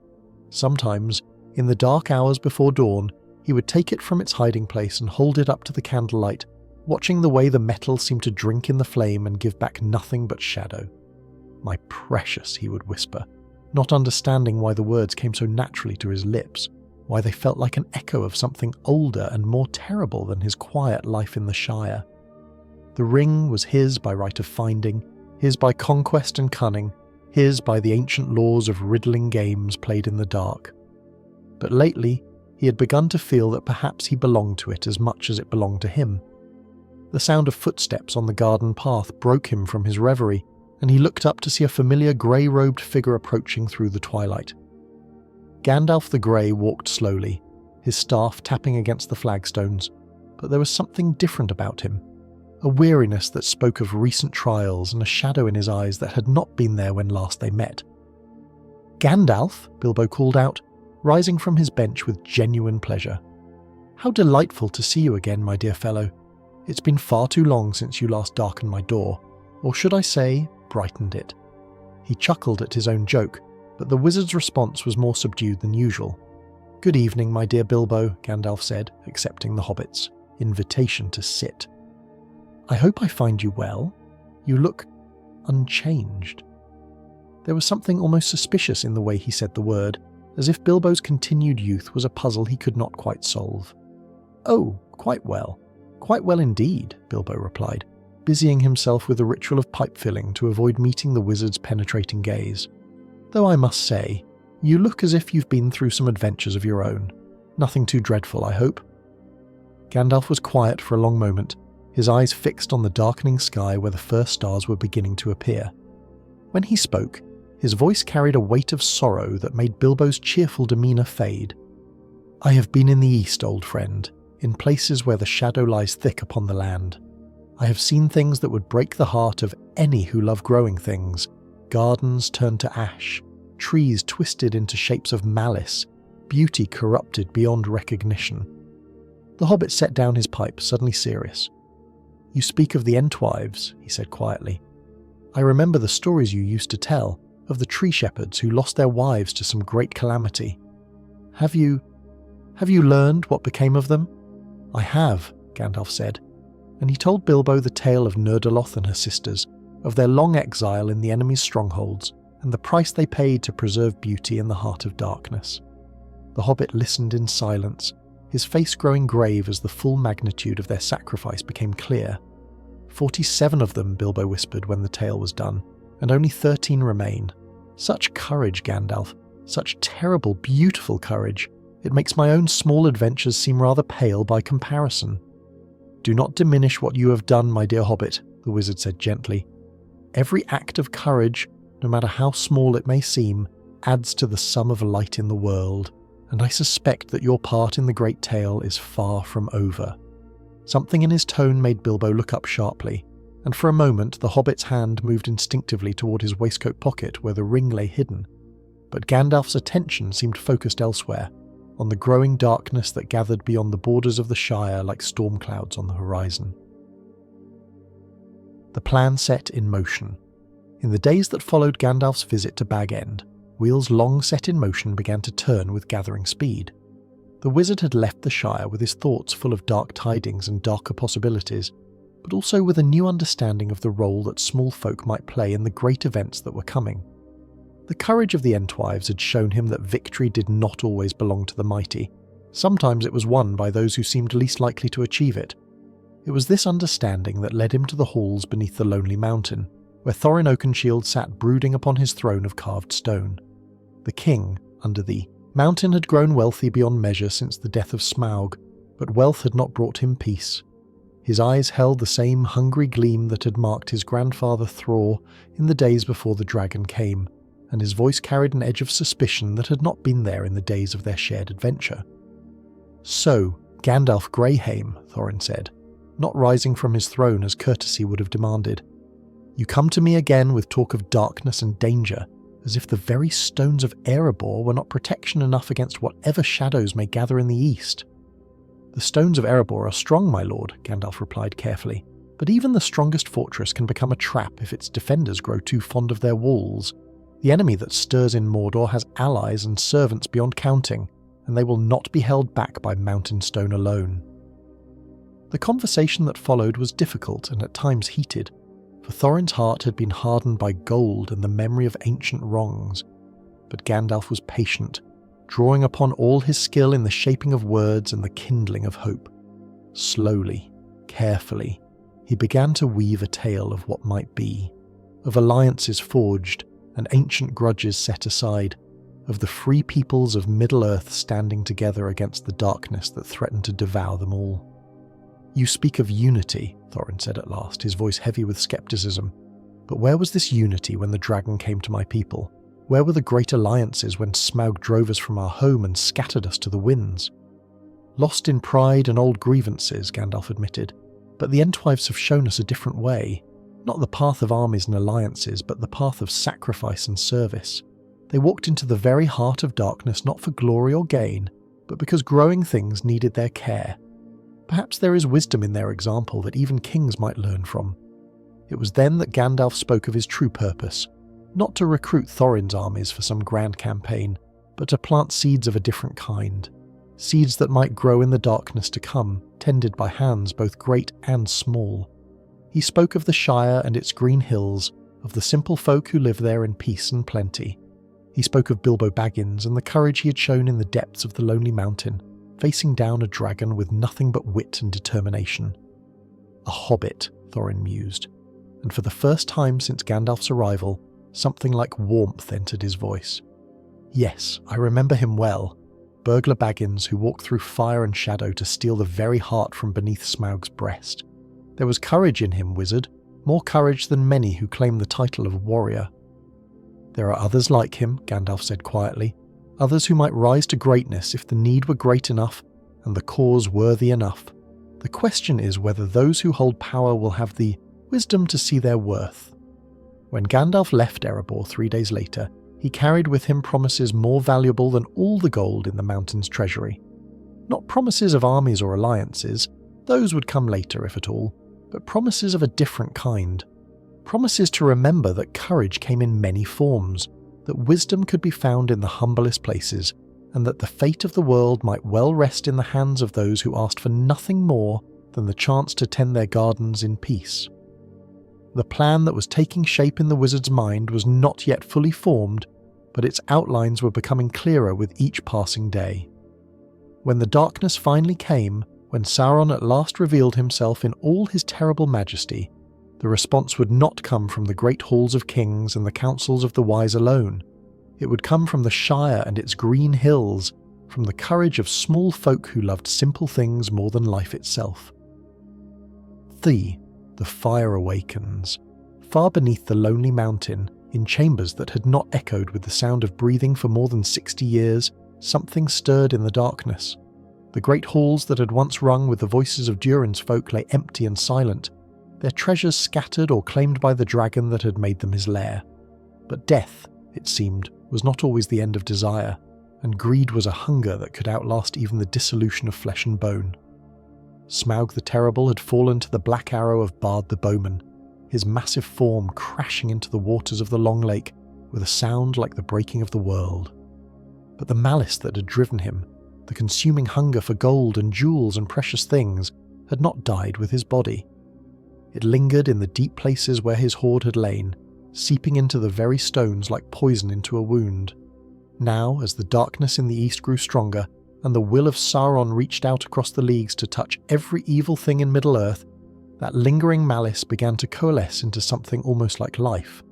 Sometimes, in the dark hours before dawn, he would take it from its hiding place and hold it up to the candlelight, watching the way the metal seemed to drink in the flame and give back nothing but shadow. "My precious," he would whisper, not understanding why the words came so naturally to his lips, why they felt like an echo of something older and more terrible than his quiet life in the Shire. The ring was his by right of finding, his by conquest and cunning, his by the ancient laws of riddling games played in the dark. But lately, he had begun to feel that perhaps he belonged to it as much as it belonged to him. The sound of footsteps on the garden path broke him from his reverie, and he looked up to see a familiar grey-robed figure approaching through the twilight. Gandalf the Grey walked slowly, his staff tapping against the flagstones, but there was something different about him. A weariness that spoke of recent trials and a shadow in his eyes that had not been there when last they met. "Gandalf," Bilbo called out, rising from his bench with genuine pleasure. "How delightful to see you again, my dear fellow. It's been far too long since you last darkened my door, or should I say, brightened it." He chuckled at his own joke, but the wizard's response was more subdued than usual. "Good evening, my dear Bilbo," Gandalf said, accepting the hobbit's invitation to sit. "I hope I find you well. You look unchanged." There was something almost suspicious in the way he said the word, as if Bilbo's continued youth was a puzzle he could not quite solve. "Oh, quite well. Quite well indeed," Bilbo replied, busying himself with a ritual of pipe-filling to avoid meeting the wizard's penetrating gaze. "Though I must say, you look as if you've been through some adventures of your own. Nothing too dreadful, I hope." Gandalf was quiet for a long moment, his eyes fixed on the darkening sky where the first stars were beginning to appear. When he spoke, his voice carried a weight of sorrow that made Bilbo's cheerful demeanour fade. "I have been in the East, old friend, in places where the shadow lies thick upon the land. I have seen things that would break the heart of any who love growing things, gardens turned to ash, trees twisted into shapes of malice, beauty corrupted beyond recognition." The hobbit set down his pipe, suddenly serious. "You speak of the Entwives," he said quietly. "I remember the stories you used to tell, of the tree shepherds who lost their wives to some great calamity. Have you learned what became of them?" "I have," Gandalf said, and he told Bilbo the tale of Nurdaloth and her sisters, of their long exile in the enemy's strongholds, and the price they paid to preserve beauty in the heart of darkness. The hobbit listened in silence, his face growing grave as the full magnitude of their sacrifice became clear. 47 of them, Bilbo whispered when the tale was done, and only 13 remain. Such courage, Gandalf, such terrible, beautiful courage. It makes my own small adventures seem rather pale by comparison." "Do not diminish what you have done, my dear hobbit," the wizard said gently. "Every act of courage, no matter how small it may seem, adds to the sum of light in the world, and I suspect that your part in the great tale is far from over." Something in his tone made Bilbo look up sharply, and for a moment the hobbit's hand moved instinctively toward his waistcoat pocket where the ring lay hidden. But Gandalf's attention seemed focused elsewhere, on the growing darkness that gathered beyond the borders of the Shire like storm clouds on the horizon. The plan set in motion. In the days that followed Gandalf's visit to Bag End, wheels long set in motion began to turn with gathering speed. The wizard had left the Shire with his thoughts full of dark tidings and darker possibilities, but also with a new understanding of the role that small folk might play in the great events that were coming. The courage of the Entwives had shown him that victory did not always belong to the mighty. Sometimes it was won by those who seemed least likely to achieve it. It was this understanding that led him to the halls beneath the lonely mountain, where Thorin Oakenshield sat brooding upon his throne of carved stone. The king, under the mountain, had grown wealthy beyond measure since the death of Smaug, but wealth had not brought him peace. His eyes held the same hungry gleam that had marked his grandfather Thror in the days before the dragon came, and his voice carried an edge of suspicion that had not been there in the days of their shared adventure. "So, Gandalf Greyhaim," Thorin said, not rising from his throne as courtesy would have demanded. "You come to me again with talk of darkness and danger, as if the very stones of Erebor were not protection enough against whatever shadows may gather in the east." "The stones of Erebor are strong, my lord," Gandalf replied carefully, But even the strongest fortress can become a trap if its defenders grow too fond of their walls. The enemy that stirs in Mordor has allies and servants beyond counting, and they will not be held back by mountain stone alone. The conversation that followed was difficult and at times heated, for Thorin's heart had been hardened by gold and the memory of ancient wrongs. But Gandalf was patient, drawing upon all his skill in the shaping of words and the kindling of hope. Slowly, carefully, he began to weave a tale of what might be, of alliances forged and ancient grudges set aside, of the free peoples of Middle-earth standing together against the darkness that threatened to devour them all. "You speak of unity," Thorin said at last, his voice heavy with skepticism. "But where was this unity when the dragon came to my people? Where were the great alliances when Smaug drove us from our home and scattered us to the winds?" "Lost in pride and old grievances," Gandalf admitted. "But the Entwives have shown us a different way. Not the path of armies and alliances, but the path of sacrifice and service. They walked into the very heart of darkness not for glory or gain, but because growing things needed their care. Perhaps there is wisdom in their example that even kings might learn from." It was then that Gandalf spoke of his true purpose, not to recruit Thorin's armies for some grand campaign, but to plant seeds of a different kind. Seeds that might grow in the darkness to come, tended by hands both great and small. He spoke of the Shire and its green hills, of the simple folk who live there in peace and plenty. He spoke of Bilbo Baggins and the courage he had shown in the depths of the Lonely Mountain, facing down a dragon with nothing but wit and determination. A hobbit, Thorin mused, and for the first time since Gandalf's arrival, something like warmth entered his voice. "Yes, I remember him well. Burglar Baggins who walked through fire and shadow to steal the very heart from beneath Smaug's breast. There was courage in him, wizard, more courage than many who claim the title of warrior." "There are others like him," Gandalf said quietly, "others who might rise to greatness if the need were great enough and the cause worthy enough. The question is whether those who hold power will have the wisdom to see their worth." When Gandalf left Erebor 3 days later, he carried with him promises more valuable than all the gold in the mountain's treasury. Not promises of armies or alliances, those would come later if at all, but promises of a different kind. Promises to remember that courage came in many forms, that wisdom could be found in the humblest places, and that the fate of the world might well rest in the hands of those who asked for nothing more than the chance to tend their gardens in peace. The plan that was taking shape in the wizard's mind was not yet fully formed, but its outlines were becoming clearer with each passing day. When the darkness finally came, when Sauron at last revealed himself in all his terrible majesty, the response would not come from the great halls of kings and the councils of the wise alone. It would come from the Shire and its green hills, from the courage of small folk who loved simple things more than life itself. The fire awakens. Far beneath the lonely mountain, in chambers that had not echoed with the sound of breathing for more than 60 years, something stirred in the darkness. The great halls that had once rung with the voices of Durin's folk lay empty and silent, their treasures scattered or claimed by the dragon that had made them his lair. But death, it seemed, was not always the end of desire, and greed was a hunger that could outlast even the dissolution of flesh and bone. Smaug the Terrible had fallen to the black arrow of Bard the Bowman, his massive form crashing into the waters of the Long Lake with a sound like the breaking of the world. But the malice that had driven him, the consuming hunger for gold and jewels and precious things, had not died with his body. It lingered in the deep places where his hoard had lain, seeping into the very stones like poison into a wound. Now, as the darkness in the east grew stronger, and the will of Sauron reached out across the leagues to touch every evil thing in Middle-earth, that lingering malice began to coalesce into something almost like life.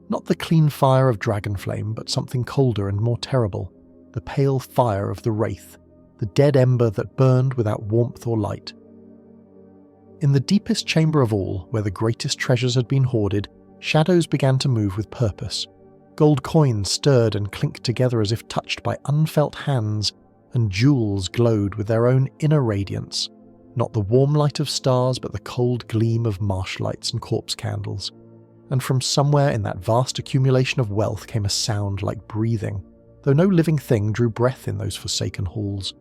Not the clean fire of dragon flame, but something colder and more terrible, the pale fire of the Wraith, the dead ember that burned without warmth or light. In the deepest chamber of all, where the greatest treasures had been hoarded, shadows began to move with purpose. Gold coins stirred and clinked together as if touched by unfelt hands, and jewels glowed with their own inner radiance, not the warm light of stars but the cold gleam of marsh lights and corpse candles. And from somewhere in that vast accumulation of wealth came a sound like breathing, though no living thing drew breath in those forsaken halls.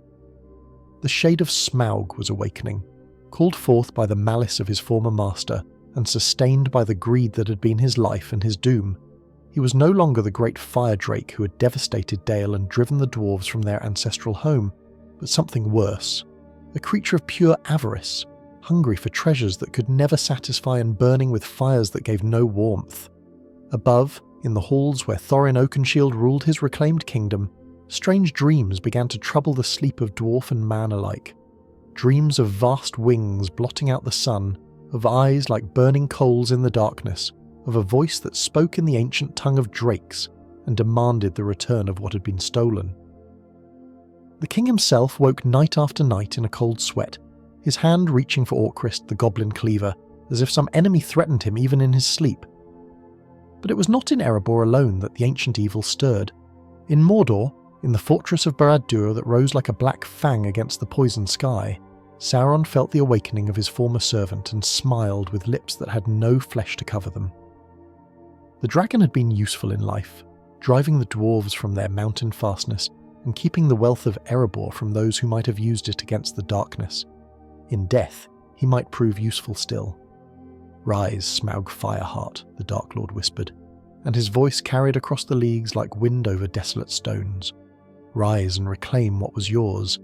The shade of Smaug was awakening, called forth by the malice of his former master and sustained by the greed that had been his life and his doom. He was no longer the great fire drake who had devastated Dale and driven the dwarves from their ancestral home, but something worse. A creature of pure avarice, hungry for treasures that could never satisfy and burning with fires that gave no warmth. Above, in the halls where Thorin Oakenshield ruled his reclaimed kingdom, strange dreams began to trouble the sleep of dwarf and man alike. Dreams of vast wings blotting out the sun, of eyes like burning coals in the darkness, of a voice that spoke in the ancient tongue of drakes and demanded the return of what had been stolen. The king himself woke night after night in a cold sweat, his hand reaching for Orcrist the goblin cleaver, as if some enemy threatened him even in his sleep. But it was not in Erebor alone that the ancient evil stirred. In Mordor, in the fortress of Barad-dûr that rose like a black fang against the poison sky, Sauron felt the awakening of his former servant and smiled with lips that had no flesh to cover them. The dragon had been useful in life, driving the dwarves from their mountain fastness and keeping the wealth of Erebor from those who might have used it against the darkness. In death, he might prove useful still. "Rise, Smaug Fireheart," the Dark Lord whispered, and his voice carried across the leagues like wind over desolate stones. "Rise and reclaim what was yours.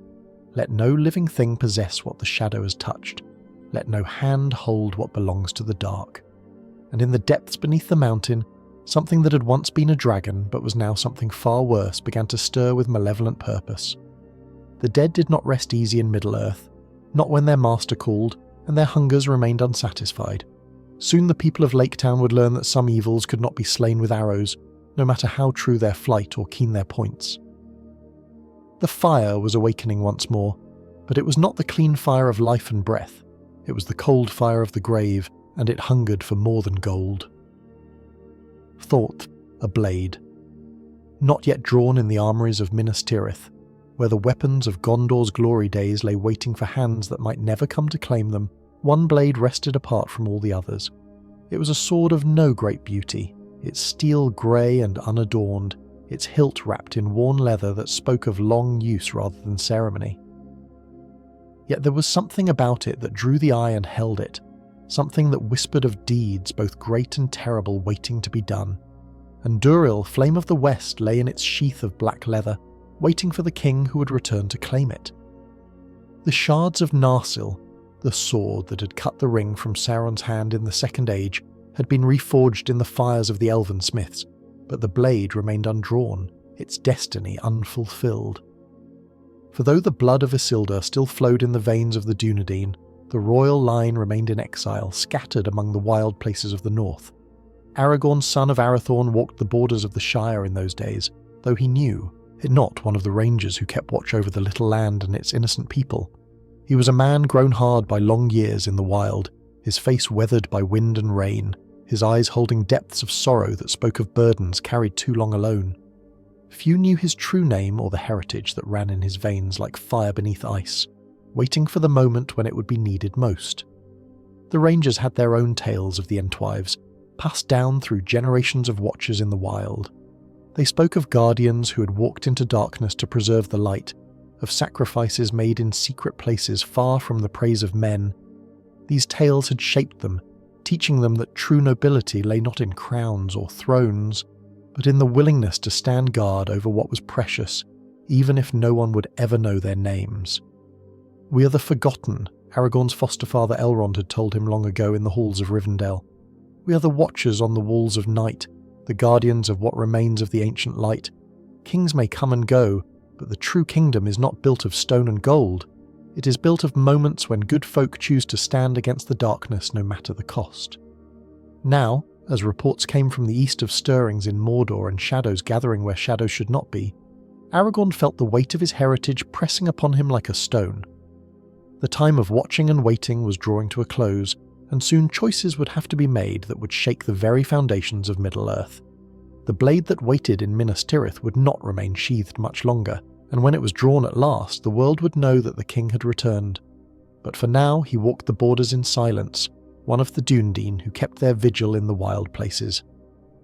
Let no living thing possess what the shadow has touched. Let no hand hold what belongs to the dark." And in the depths beneath the mountain, something that had once been a dragon but was now something far worse began to stir with malevolent purpose. The dead did not rest easy in Middle-earth, not when their master called, and their hungers remained unsatisfied. Soon the people of Laketown would learn that some evils could not be slain with arrows, no matter how true their flight or keen their points. The fire was awakening once more, but it was not the clean fire of life and breath. It was the cold fire of the grave, and it hungered for more than gold. Thought, a blade. Not yet drawn in the armories of Minas Tirith, where the weapons of Gondor's glory days lay waiting for hands that might never come to claim them, one blade rested apart from all the others. It was a sword of no great beauty, its steel grey and unadorned, its hilt wrapped in worn leather that spoke of long use rather than ceremony. Yet there was something about it that drew the eye and held it, something that whispered of deeds both great and terrible waiting to be done. And Duril, Flame of the West, lay in its sheath of black leather, waiting for the king who would return to claim it. The shards of Narsil, the sword that had cut the ring from Sauron's hand in the Second Age, had been reforged in the fires of the elven smiths, but the blade remained undrawn, its destiny unfulfilled. For though the blood of Isildur still flowed in the veins of the Dunedain, the royal line remained in exile, scattered among the wild places of the north. Aragorn, son of Arathorn, walked the borders of the Shire in those days, though he knew, not one of the rangers who kept watch over the little land and its innocent people. He was a man grown hard by long years in the wild, his face weathered by wind and rain, his eyes holding depths of sorrow that spoke of burdens carried too long alone. Few knew his true name or the heritage that ran in his veins like fire beneath ice, waiting for the moment when it would be needed most. The rangers had their own tales of the Entwives, passed down through generations of watchers in the wild. They spoke of guardians who had walked into darkness to preserve the light, of sacrifices made in secret places far from the praise of men. These tales had shaped them, teaching them that true nobility lay not in crowns or thrones, but in the willingness to stand guard over what was precious, even if no one would ever know their names. "We are the forgotten," Aragorn's foster father Elrond had told him long ago in the halls of Rivendell. "We are the watchers on the walls of night, the guardians of what remains of the ancient light. Kings may come and go, but the true kingdom is not built of stone and gold. It is built of moments when good folk choose to stand against the darkness no matter the cost." Now, as reports came from the east of stirrings in Mordor and shadows gathering where shadows should not be, Aragorn felt the weight of his heritage pressing upon him like a stone. The time of watching and waiting was drawing to a close, and soon choices would have to be made that would shake the very foundations of Middle-earth. The blade that waited in Minas Tirith would not remain sheathed much longer, and when it was drawn at last, the world would know that the king had returned. But for now he walked the borders in silence, one of the Dunedain who kept their vigil in the wild places.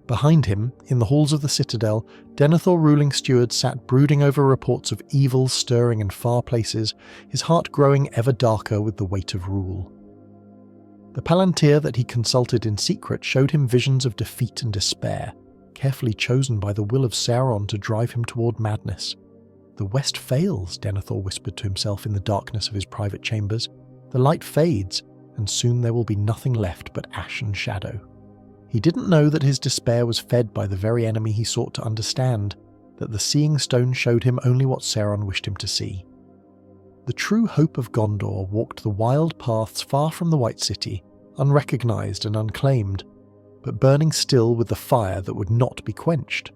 Behind him, in the halls of the citadel, Denethor ruling steward sat brooding over reports of evil stirring in far places, his heart growing ever darker with the weight of rule. The palantir that he consulted in secret showed him visions of defeat and despair, carefully chosen by the will of Sauron to drive him toward madness. The west fails, Denethor whispered to himself in the darkness of his private chambers. The light fades, and soon there will be nothing left but ash and shadow. He didn't know that his despair was fed by the very enemy he sought to understand, that the Seeing Stone showed him only what Sauron wished him to see. The true hope of Gondor walked the wild paths far from the White City, unrecognised and unclaimed, but burning still with the fire that would not be quenched.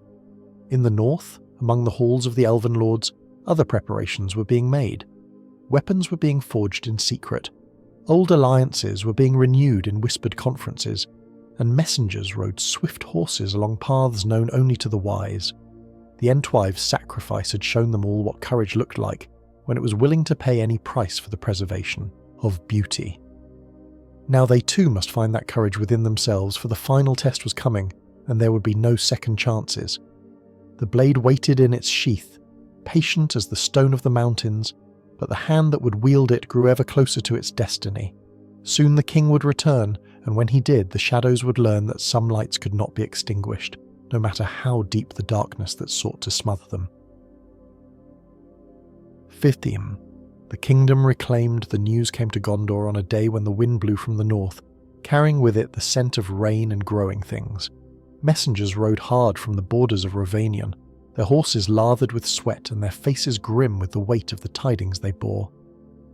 In the north, among the halls of the Elven Lords, other preparations were being made. Weapons were being forged in secret. Old alliances were being renewed in whispered conferences, and messengers rode swift horses along paths known only to the wise. The Entwives' sacrifice had shown them all what courage looked like when it was willing to pay any price for the preservation of beauty. Now they too must find that courage within themselves, for the final test was coming, and there would be no second chances. The blade waited in its sheath, patient as the stone of the mountains, but the hand that would wield it grew ever closer to its destiny. Soon the king would return, and when he did, the shadows would learn that some lights could not be extinguished, no matter how deep the darkness that sought to smother them. Fifthiem. The kingdom reclaimed. The news came to Gondor on a day when the wind blew from the north, carrying with it the scent of rain and growing things. Messengers rode hard from the borders of Rovanion, their horses lathered with sweat and their faces grim with the weight of the tidings they bore.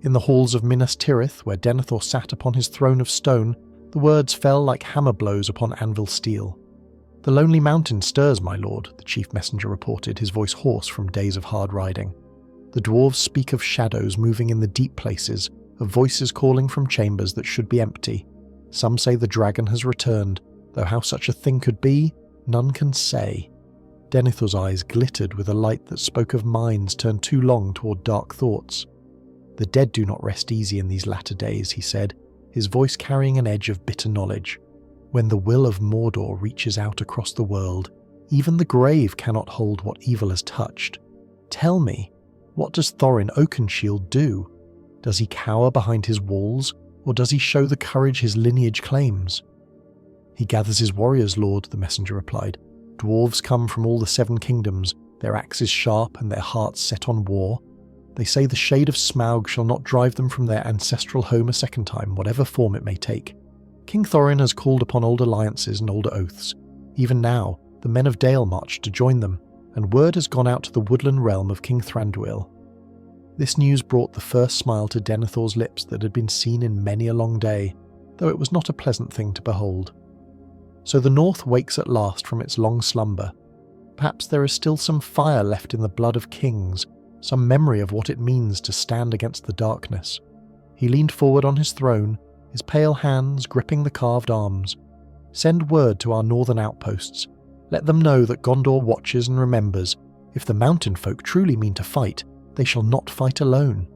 In the halls of Minas Tirith, where Denethor sat upon his throne of stone, the words fell like hammer blows upon anvil steel. "The lonely mountain stirs, my lord," the chief messenger reported, his voice hoarse from days of hard riding. "The dwarves speak of shadows moving in the deep places, of voices calling from chambers that should be empty. Some say the dragon has returned, though how such a thing could be, none can say." Denethor's eyes glittered with a light that spoke of minds turned too long toward dark thoughts. "The dead do not rest easy in these latter days," he said, his voice carrying an edge of bitter knowledge. "When the will of Mordor reaches out across the world, even the grave cannot hold what evil has touched. Tell me, what does Thorin Oakenshield do? Does he cower behind his walls, or does he show the courage his lineage claims?" "He gathers his warriors, lord," the messenger replied. "Dwarves come from all the 7 kingdoms, their axes sharp and their hearts set on war. They say the shade of Smaug shall not drive them from their ancestral home a second time, whatever form it may take. King Thorin has called upon old alliances and older oaths. Even now, the men of Dale march to join them, and word has gone out to the woodland realm of King Thranduil." This news brought the first smile to Denethor's lips that had been seen in many a long day, though it was not a pleasant thing to behold. So the north wakes at last from its long slumber. Perhaps there is still some fire left in the blood of kings, some memory of what it means to stand against the darkness. He leaned forward on his throne, his pale hands gripping the carved arms. "Send word to our northern outposts. Let them know that Gondor watches and remembers. If the mountain folk truly mean to fight, they shall not fight alone."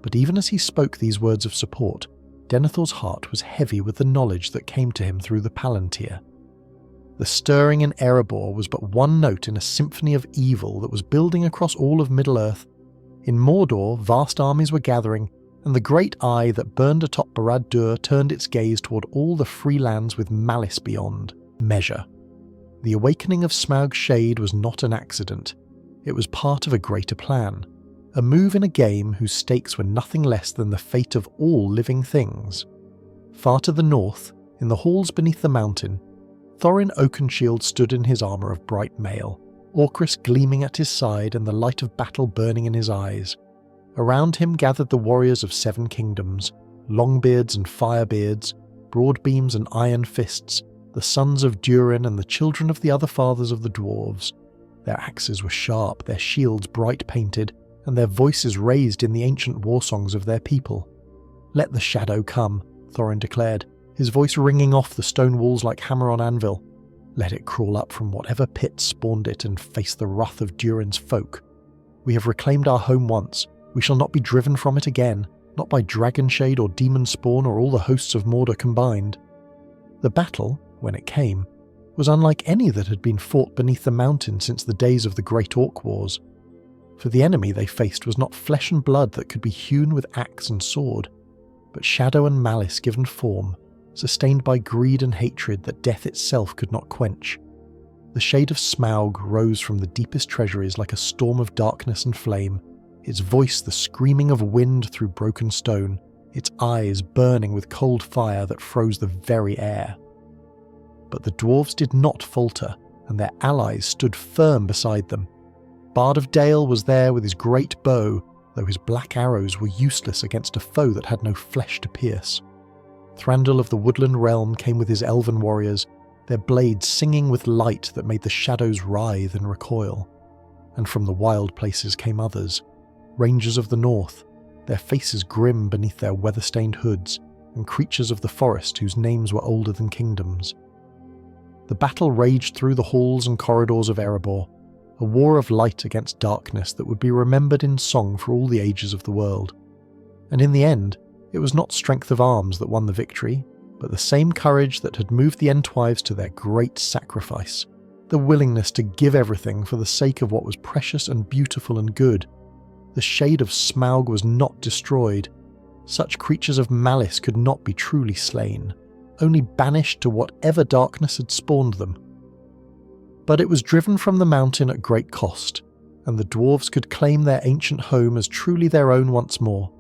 But even as he spoke these words of support, Denethor's heart was heavy with the knowledge that came to him through the Palantir. The stirring in Erebor was but one note in a symphony of evil that was building across all of Middle-earth. In Mordor, vast armies were gathering, and the great eye that burned atop Barad-dûr turned its gaze toward all the free lands with malice beyond measure. The awakening of Smaug's shade was not an accident. It was part of a greater plan, a move in a game whose stakes were nothing less than the fate of all living things. Far to the north, in the halls beneath the mountain, Thorin Oakenshield stood in his armour of bright mail, Orcris gleaming at his side and the light of battle burning in his eyes. Around him gathered the warriors of 7 kingdoms, Longbeards and Firebeards, Broadbeams and Iron Fists, the sons of Durin and the children of the other fathers of the dwarves. Their axes were sharp, their shields bright painted, and their voices raised in the ancient war songs of their people. "Let the shadow come," Thorin declared, his voice ringing off the stone walls like hammer on anvil. "Let it crawl up from whatever pit spawned it and face the wrath of Durin's folk. We have reclaimed our home once. We shall not be driven from it again, not by dragon shade or demon spawn or all the hosts of Mordor combined." The battle, when it came, was unlike any that had been fought beneath the mountain since the days of the Great Orc Wars. For the enemy they faced was not flesh and blood that could be hewn with axe and sword, but shadow and malice given form, sustained by greed and hatred that death itself could not quench. The shade of Smaug rose from the deepest treasuries like a storm of darkness and flame, its voice the screaming of wind through broken stone, its eyes burning with cold fire that froze the very air. But the dwarves did not falter, and their allies stood firm beside them. Bard of Dale was there with his great bow, though his black arrows were useless against a foe that had no flesh to pierce. Thranduil of the Woodland Realm came with his elven warriors, their blades singing with light that made the shadows writhe and recoil. And from the wild places came others, rangers of the north, their faces grim beneath their weather-stained hoods, and creatures of the forest whose names were older than kingdoms. The battle raged through the halls and corridors of Erebor, a war of light against darkness that would be remembered in song for all the ages of the world. And in the end, it was not strength of arms that won the victory, but the same courage that had moved the Entwives to their great sacrifice, the willingness to give everything for the sake of what was precious and beautiful and good. The shade of Smaug was not destroyed. Such creatures of malice could not be truly slain, only banished to whatever darkness had spawned them. But it was driven from the mountain at great cost, and the dwarves could claim their ancient home as truly their own once more.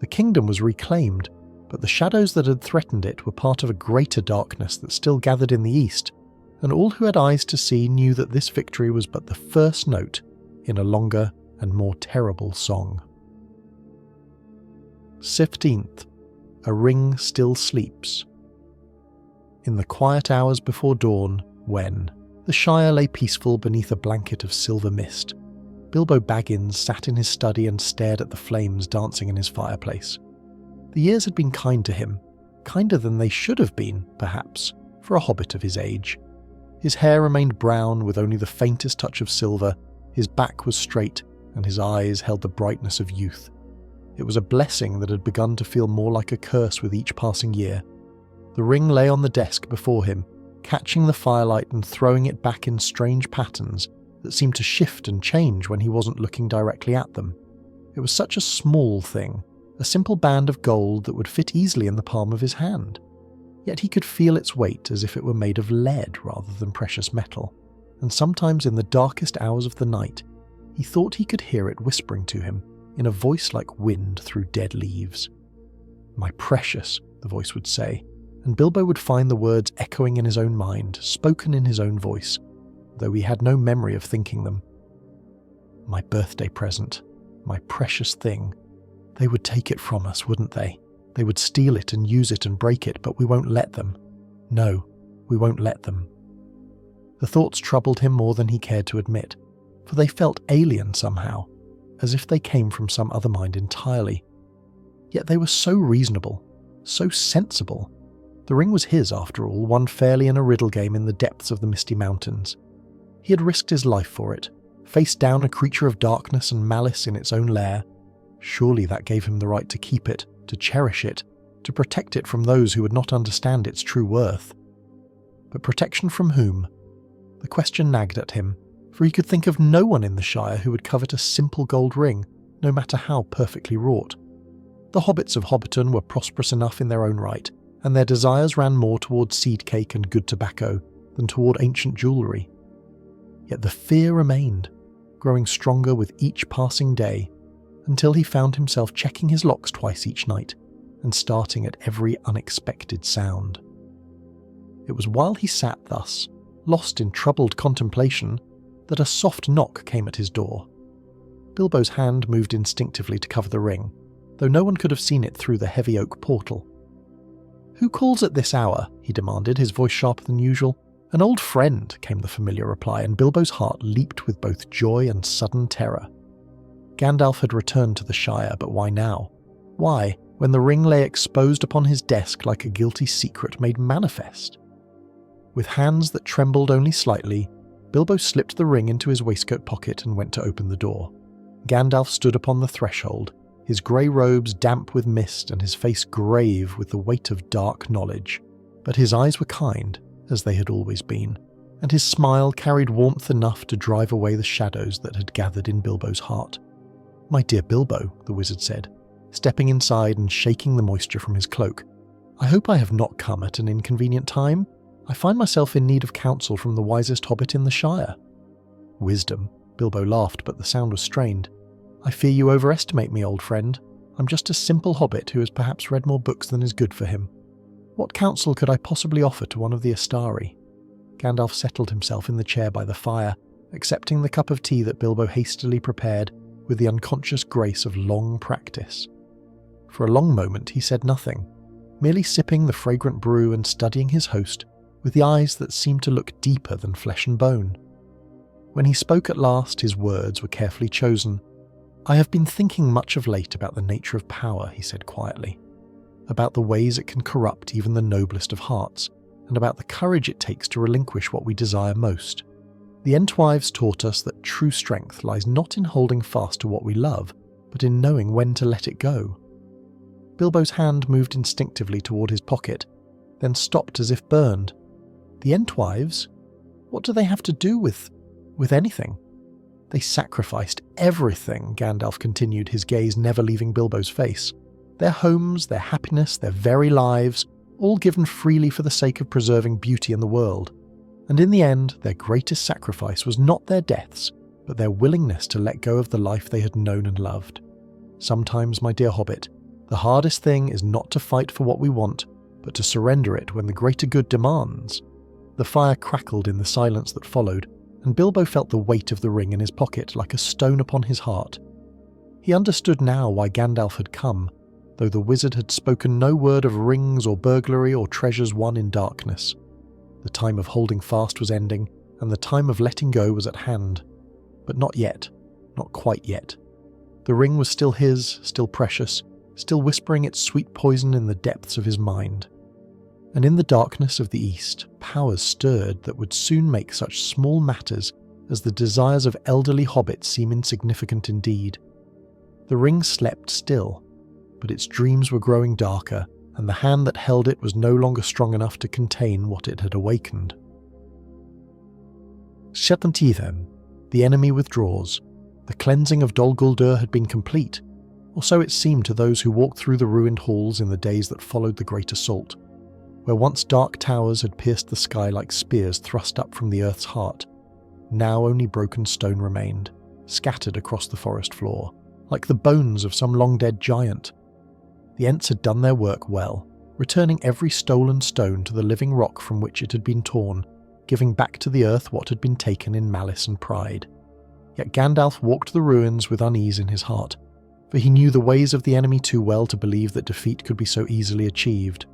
The kingdom was reclaimed, but the shadows that had threatened it were part of a greater darkness that still gathered in the east, and all who had eyes to see knew that this victory was but the first note in a longer and more terrible song. 15th. A Ring Still Sleeps. In the quiet hours before dawn, when the Shire lay peaceful beneath a blanket of silver mist, Bilbo Baggins sat in his study and stared at the flames dancing in his fireplace. The years had been kind to him, kinder than they should have been, perhaps, for a hobbit of his age. His hair remained brown with only the faintest touch of silver, his back was straight, and his eyes held the brightness of youth. It was a blessing that had begun to feel more like a curse with each passing year. The ring lay on the desk before him, catching the firelight and throwing it back in strange patterns that seemed to shift and change when he wasn't looking directly at them. It was such a small thing, a simple band of gold that would fit easily in the palm of his hand. Yet he could feel its weight as if it were made of lead rather than precious metal, and sometimes in the darkest hours of the night, he thought he could hear it whispering to him in a voice like wind through dead leaves. "My precious," the voice would say, and Bilbo would find the words echoing in his own mind, spoken in his own voice, though he had no memory of thinking them. "My birthday present, my precious thing. They would take it from us, wouldn't they? They would steal it and use it and break it, but we won't let them. No, we won't let them." The thoughts troubled him more than he cared to admit, for they felt alien somehow, as if they came from some other mind entirely. Yet they were so reasonable, so sensible. The ring was his, after all, won fairly in a riddle game in the depths of the Misty Mountains. He had risked his life for it, faced down a creature of darkness and malice in its own lair. Surely that gave him the right to keep it, to cherish it, to protect it from those who would not understand its true worth. But protection from whom? The question nagged at him, for he could think of no one in the Shire who would covet a simple gold ring, no matter how perfectly wrought. The hobbits of Hobbiton were prosperous enough in their own right, and their desires ran more toward seed cake and good tobacco than toward ancient jewellery. Yet the fear remained, growing stronger with each passing day, until he found himself checking his locks twice each night and starting at every unexpected sound. It was while he sat thus, lost in troubled contemplation, that a soft knock came at his door. Bilbo's hand moved instinctively to cover the ring, though no one could have seen it through the heavy oak portal. "Who calls at this hour?" he demanded, his voice sharper than usual. "An old friend," came the familiar reply, and Bilbo's heart leaped with both joy and sudden terror. Gandalf had returned to the Shire, but why now? Why, when the ring lay exposed upon his desk like a guilty secret made manifest? With hands that trembled only slightly, Bilbo slipped the ring into his waistcoat pocket and went to open the door. Gandalf stood upon the threshold, his grey robes damp with mist and his face grave with the weight of dark knowledge. But his eyes were kind, as they had always been, and his smile carried warmth enough to drive away the shadows that had gathered in Bilbo's heart. "My dear Bilbo," the wizard said, stepping inside and shaking the moisture from his cloak, "I hope I have not come at an inconvenient time. I find myself in need of counsel from the wisest hobbit in the Shire." "Wisdom?" Bilbo laughed, but the sound was strained. "I fear you overestimate me, old friend. I'm just a simple hobbit who has perhaps read more books than is good for him. What counsel could I possibly offer to one of the Astari?" Gandalf settled himself in the chair by the fire, accepting the cup of tea that Bilbo hastily prepared with the unconscious grace of long practice. For a long moment he said nothing, merely sipping the fragrant brew and studying his host with the eyes that seemed to look deeper than flesh and bone. When he spoke at last, his words were carefully chosen. "I have been thinking much of late about the nature of power," he said quietly, "about the ways it can corrupt even the noblest of hearts, and about the courage it takes to relinquish what we desire most. The Entwives taught us that true strength lies not in holding fast to what we love, but in knowing when to let it go." Bilbo's hand moved instinctively toward his pocket, then stopped as if burned. "The Entwives? What do they have to do with anything?" "They sacrificed everything," Gandalf continued, his gaze never leaving Bilbo's face. "Their homes, their happiness, their very lives, all given freely for the sake of preserving beauty in the world. And in the end, their greatest sacrifice was not their deaths, but their willingness to let go of the life they had known and loved. Sometimes, my dear hobbit, the hardest thing is not to fight for what we want, but to surrender it when the greater good demands." The fire crackled in the silence that followed, and Bilbo felt the weight of the ring in his pocket like a stone upon his heart. He understood now why Gandalf had come, though the wizard had spoken no word of rings or burglary or treasures won in darkness. The time of holding fast was ending, and the time of letting go was at hand. But not yet, not quite yet. The ring was still his, still precious, still whispering its sweet poison in the depths of his mind. And in the darkness of the east, powers stirred that would soon make such small matters as the desires of elderly hobbits seem insignificant indeed. The ring slept still, but its dreams were growing darker, and the hand that held it was no longer strong enough to contain what it had awakened. Shepantithem, the enemy withdraws. The cleansing of Dol Guldur had been complete, or so it seemed to those who walked through the ruined halls in the days that followed the Great Assault. Where once dark towers had pierced the sky like spears thrust up from the earth's heart, now only broken stone remained, scattered across the forest floor, like the bones of some long-dead giant. The Ents had done their work well, returning every stolen stone to the living rock from which it had been torn, giving back to the earth what had been taken in malice and pride. Yet Gandalf walked the ruins with unease in his heart, for he knew the ways of the enemy too well to believe that defeat could be so easily achieved.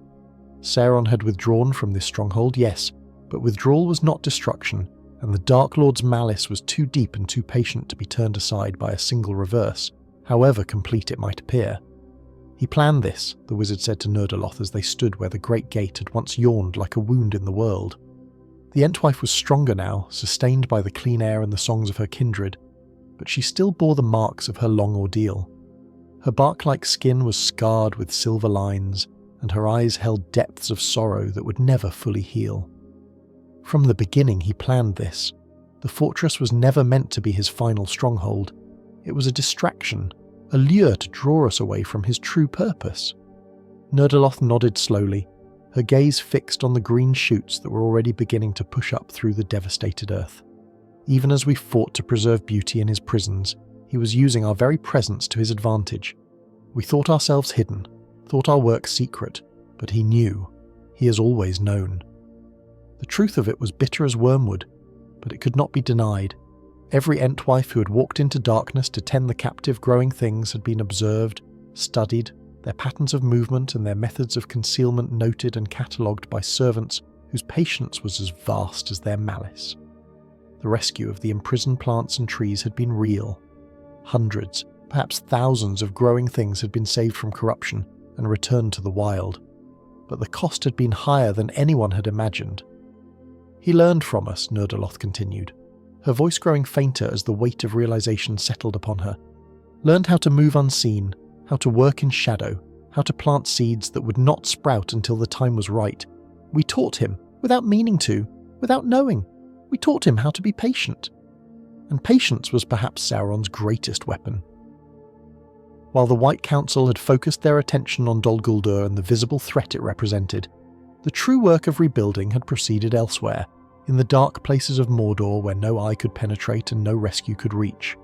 Sauron had withdrawn from this stronghold, yes, but withdrawal was not destruction, and the Dark Lord's malice was too deep and too patient to be turned aside by a single reverse, however complete it might appear. "He planned this," the wizard said to Nerdaloth as they stood where the great gate had once yawned like a wound in the world. The Entwife was stronger now, sustained by the clean air and the songs of her kindred, but she still bore the marks of her long ordeal. Her bark-like skin was scarred with silver lines, and her eyes held depths of sorrow that would never fully heal. From the beginning he planned this. The fortress was never meant to be his final stronghold. It was a distraction, a lure to draw us away from his true purpose. Nerdaloth nodded slowly, her gaze fixed on the green shoots that were already beginning to push up through the devastated earth. Even as we fought to preserve beauty in his prisons, he was using our very presence to his advantage. We thought ourselves hidden, thought our work secret, but he knew. He has always known. The truth of it was bitter as wormwood, but it could not be denied. Every Entwife who had walked into darkness to tend the captive growing things had been observed, studied, their patterns of movement and their methods of concealment noted and catalogued by servants whose patience was as vast as their malice. The rescue of the imprisoned plants and trees had been real. Hundreds, perhaps thousands of growing things had been saved from corruption and returned to the wild. But the cost had been higher than anyone had imagined. "He learned from us," Nerdaloth continued, her voice growing fainter as the weight of realization settled upon her. "Learned how to move unseen, how to work in shadow, how to plant seeds that would not sprout until the time was right. We taught him, without meaning to, without knowing. We taught him how to be patient. And patience was perhaps Sauron's greatest weapon. While the White Council had focused their attention on Dol Guldur and the visible threat it represented, the true work of rebuilding had proceeded elsewhere, in the dark places of Mordor where no eye could penetrate and no rescue could reach.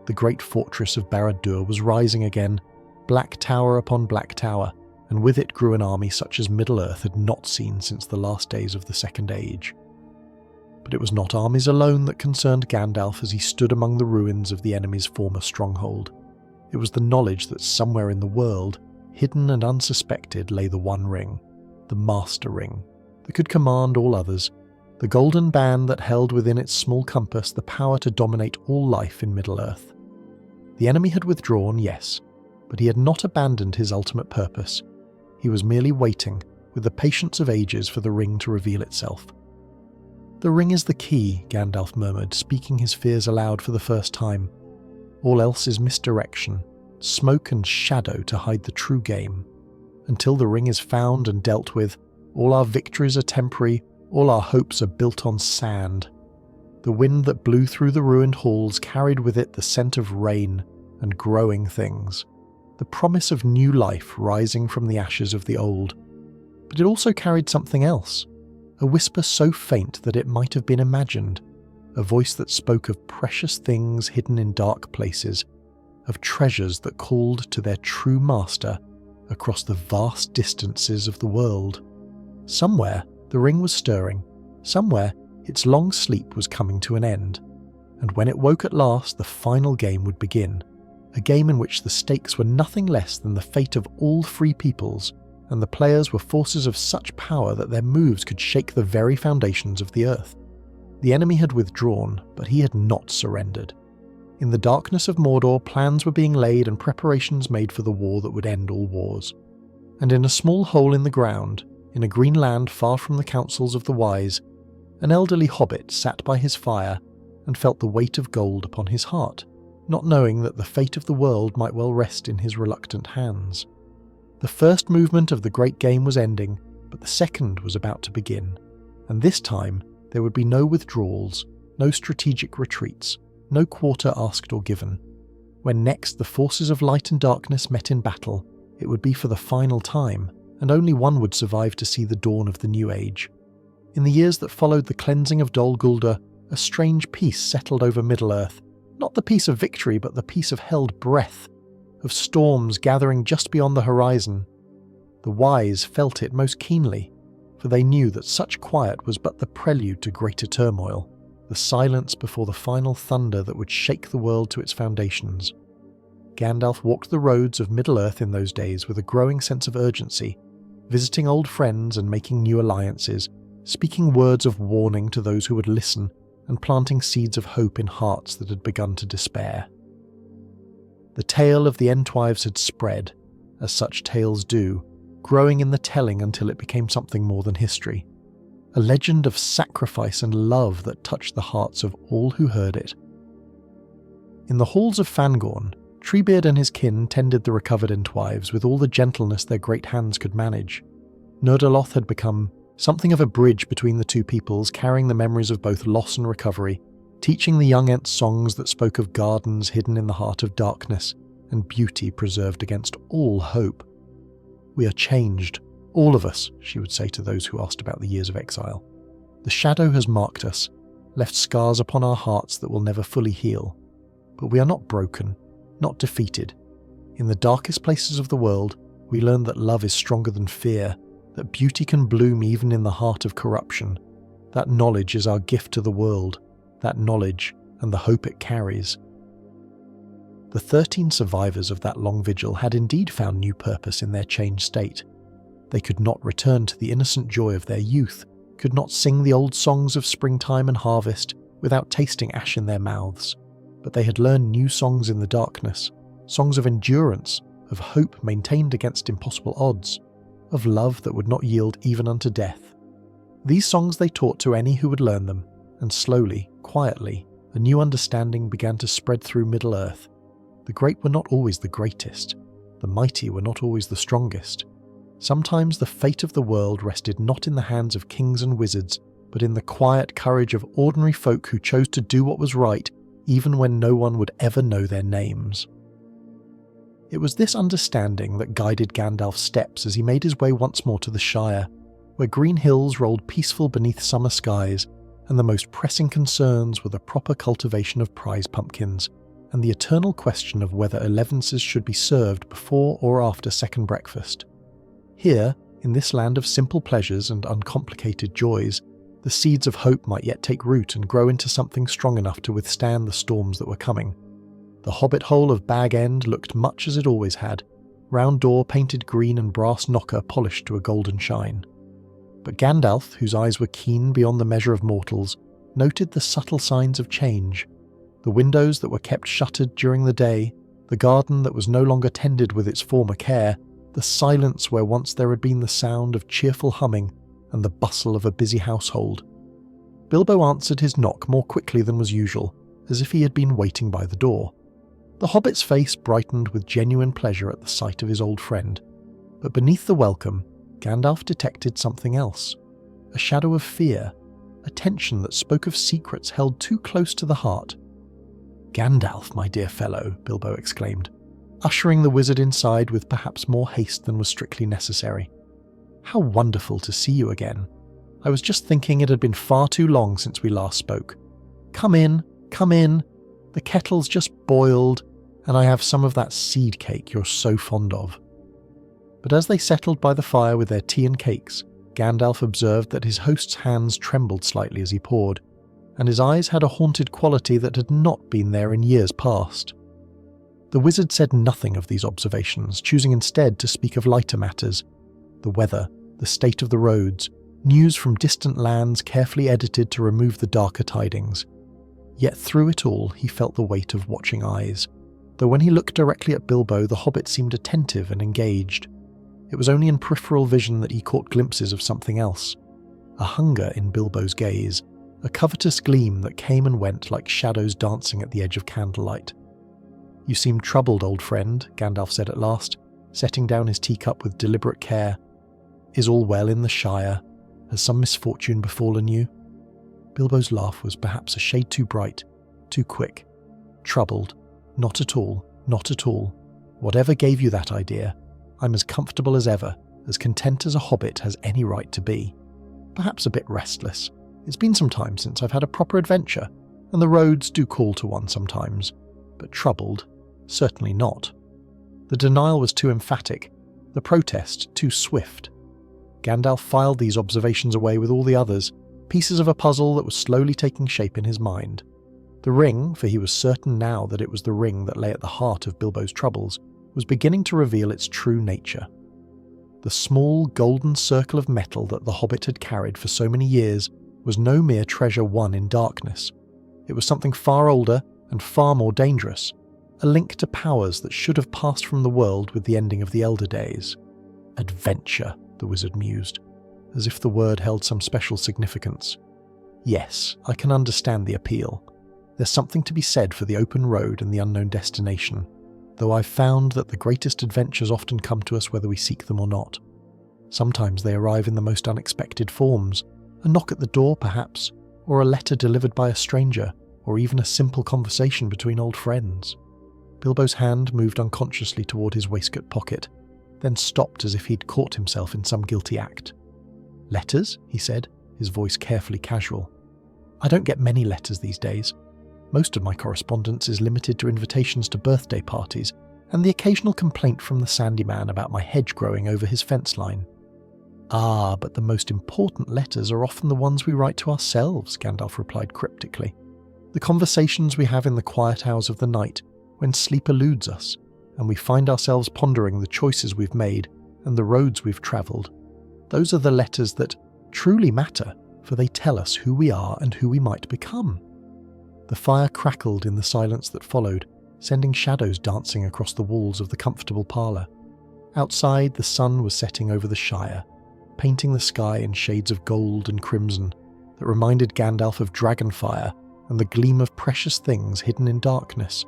The great fortress of Barad-dûr was rising again, black tower upon black tower, and with it grew an army such as Middle-earth had not seen since the last days of the Second Age. But it was not armies alone that concerned Gandalf as he stood among the ruins of the enemy's former stronghold. It was the knowledge that somewhere in the world, hidden and unsuspected, lay the One Ring, the Master Ring, that could command all others, the golden band that held within its small compass the power to dominate all life in Middle-earth. The enemy had withdrawn, yes, but he had not abandoned his ultimate purpose. He was merely waiting, with the patience of ages, for the ring to reveal itself. "The ring is the key," Gandalf murmured, speaking his fears aloud for the first time. "All else is misdirection, smoke and shadow to hide the true game. Until the ring is found and dealt with, all our victories are temporary, all our hopes are built on sand." The wind that blew through the ruined halls carried with it the scent of rain and growing things, the promise of new life rising from the ashes of the old. But it also carried something else, a whisper so faint that it might have been imagined, a voice that spoke of precious things hidden in dark places, of treasures that called to their true master across the vast distances of the world. Somewhere the ring was stirring, somewhere its long sleep was coming to an end, and when it woke at last the final game would begin, a game in which the stakes were nothing less than the fate of all free peoples, and the players were forces of such power that their moves could shake the very foundations of the earth. The enemy had withdrawn, but he had not surrendered. In the darkness of Mordor, plans were being laid and preparations made for the war that would end all wars. And in a small hole in the ground, in a green land far from the counsels of the wise, an elderly hobbit sat by his fire and felt the weight of gold upon his heart, not knowing that the fate of the world might well rest in his reluctant hands. The first movement of the great game was ending, but the second was about to begin, and this time there would be no withdrawals, no strategic retreats, no quarter asked or given. When next the forces of light and darkness met in battle, it would be for the final time, and only one would survive to see the dawn of the new age. In the years that followed the cleansing of Dol Guldur, a strange peace settled over Middle-earth, not the peace of victory, but the peace of held breath, of storms gathering just beyond the horizon. The wise felt it most keenly, for they knew that such quiet was but the prelude to greater turmoil, the silence before the final thunder that would shake the world to its foundations. Gandalf walked the roads of Middle-earth in those days with a growing sense of urgency, visiting old friends and making new alliances, speaking words of warning to those who would listen, and planting seeds of hope in hearts that had begun to despair. The tale of the Entwives had spread, as such tales do, growing in the telling until it became something more than history, a legend of sacrifice and love that touched the hearts of all who heard it. In the halls of Fangorn, Treebeard and his kin tended the recovered Entwives with all the gentleness their great hands could manage. Nurdaloth had become something of a bridge between the two peoples, carrying the memories of both loss and recovery, teaching the young Ents songs that spoke of gardens hidden in the heart of darkness and beauty preserved against all hope. "We are changed, all of us," she would say to those who asked about the years of exile. "The shadow has marked us, left scars upon our hearts that will never fully heal. But we are not broken, not defeated. In the darkest places of the world, we learn that love is stronger than fear, that beauty can bloom even in the heart of corruption. That knowledge is our gift to the world, that knowledge and the hope it carries." The 13 survivors of that long vigil had indeed found new purpose in their changed state. They could not return to the innocent joy of their youth, could not sing the old songs of springtime and harvest without tasting ash in their mouths, but they had learned new songs in the darkness, songs of endurance, of hope maintained against impossible odds, of love that would not yield even unto death. These songs they taught to any who would learn them, and slowly, quietly, a new understanding began to spread through Middle-earth. The great were not always the greatest, the mighty were not always the strongest. Sometimes the fate of the world rested not in the hands of kings and wizards, but in the quiet courage of ordinary folk who chose to do what was right, even when no one would ever know their names. It was this understanding that guided Gandalf's steps as he made his way once more to the Shire, where green hills rolled peaceful beneath summer skies, and the most pressing concerns were the proper cultivation of prize pumpkins, and the eternal question of whether elevenses should be served before or after second breakfast. Here, in this land of simple pleasures and uncomplicated joys, the seeds of hope might yet take root and grow into something strong enough to withstand the storms that were coming. The hobbit hole of Bag End looked much as it always had, round door painted green and brass knocker polished to a golden shine. But Gandalf, whose eyes were keen beyond the measure of mortals, noted the subtle signs of change. The windows that were kept shuttered during the day, the garden that was no longer tended with its former care, the silence where once there had been the sound of cheerful humming, and the bustle of a busy household. Bilbo answered his knock more quickly than was usual, as if he had been waiting by the door. The hobbit's face brightened with genuine pleasure at the sight of his old friend, but beneath the welcome, Gandalf detected something else, a shadow of fear, a tension that spoke of secrets held too close to the heart. "Gandalf, my dear fellow," Bilbo exclaimed, ushering the wizard inside with perhaps more haste than was strictly necessary. "How wonderful to see you again. I was just thinking it had been far too long since we last spoke. Come in, come in. The kettle's just boiled, and I have some of that seed cake you're so fond of." But as they settled by the fire with their tea and cakes, Gandalf observed that his host's hands trembled slightly as he poured, and his eyes had a haunted quality that had not been there in years past. The wizard said nothing of these observations, choosing instead to speak of lighter matters: the weather, the state of the roads, news from distant lands carefully edited to remove the darker tidings. Yet through it all he felt the weight of watching eyes, though when he looked directly at Bilbo the hobbit seemed attentive and engaged. It was only in peripheral vision that he caught glimpses of something else, a hunger in Bilbo's gaze, a covetous gleam that came and went like shadows dancing at the edge of candlelight. "You seem troubled, old friend," Gandalf said at last, setting down his teacup with deliberate care. "Is all well in the Shire? Has some misfortune befallen you?" Bilbo's laugh was perhaps a shade too bright, too quick. "Troubled? Not at all, not at all. Whatever gave you that idea, I'm as comfortable as ever, as content as a hobbit has any right to be. Perhaps a bit restless. It's been some time since I've had a proper adventure, and the roads do call to one sometimes. But troubled? Certainly not." The denial was too emphatic, the protest too swift. Gandalf filed these observations away with all the others, pieces of a puzzle that was slowly taking shape in his mind. The ring, for he was certain now that it was the ring that lay at the heart of Bilbo's troubles, was beginning to reveal its true nature. The small golden circle of metal that the hobbit had carried for so many years was no mere treasure won in darkness. It was something far older and far more dangerous, a link to powers that should have passed from the world with the ending of the Elder Days. "Adventure," the wizard mused, as if the word held some special significance. "Yes, I can understand the appeal. There's something to be said for the open road and the unknown destination, though I've found that the greatest adventures often come to us whether we seek them or not. Sometimes they arrive in the most unexpected forms, a knock at the door perhaps, or a letter delivered by a stranger, or even a simple conversation between old friends." Bilbo's hand moved unconsciously toward his waistcoat pocket, then stopped as if he'd caught himself in some guilty act. "Letters?" he said, his voice carefully casual. "I don't get many letters these days. Most of my correspondence is limited to invitations to birthday parties, and the occasional complaint from the Sandy Man about my hedge growing over his fence line." "Ah, but the most important letters are often the ones we write to ourselves," Gandalf replied cryptically. "The conversations we have in the quiet hours of the night, when sleep eludes us, and we find ourselves pondering the choices we've made and the roads we've travelled. Those are the letters that truly matter, for they tell us who we are and who we might become." The fire crackled in the silence that followed, sending shadows dancing across the walls of the comfortable parlour. Outside, the sun was setting over the Shire, painting the sky in shades of gold and crimson that reminded Gandalf of dragonfire and the gleam of precious things hidden in darkness.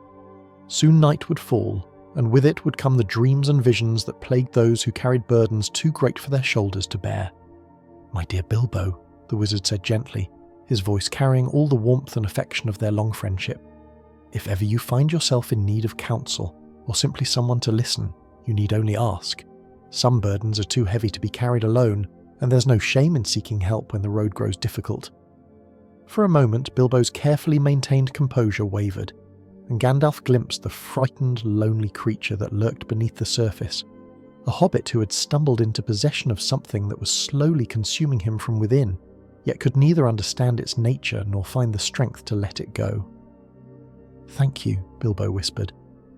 Soon night would fall, and with it would come the dreams and visions that plagued those who carried burdens too great for their shoulders to bear. "My dear Bilbo," the wizard said gently, his voice carrying all the warmth and affection of their long friendship. "If ever you find yourself in need of counsel, or simply someone to listen, you need only ask. Some burdens are too heavy to be carried alone, and there's no shame in seeking help when the road grows difficult." For a moment, Bilbo's carefully maintained composure wavered, and Gandalf glimpsed the frightened, lonely creature that lurked beneath the surface, a hobbit who had stumbled into possession of something that was slowly consuming him from within, yet could neither understand its nature nor find the strength to let it go. "Thank you," Bilbo whispered,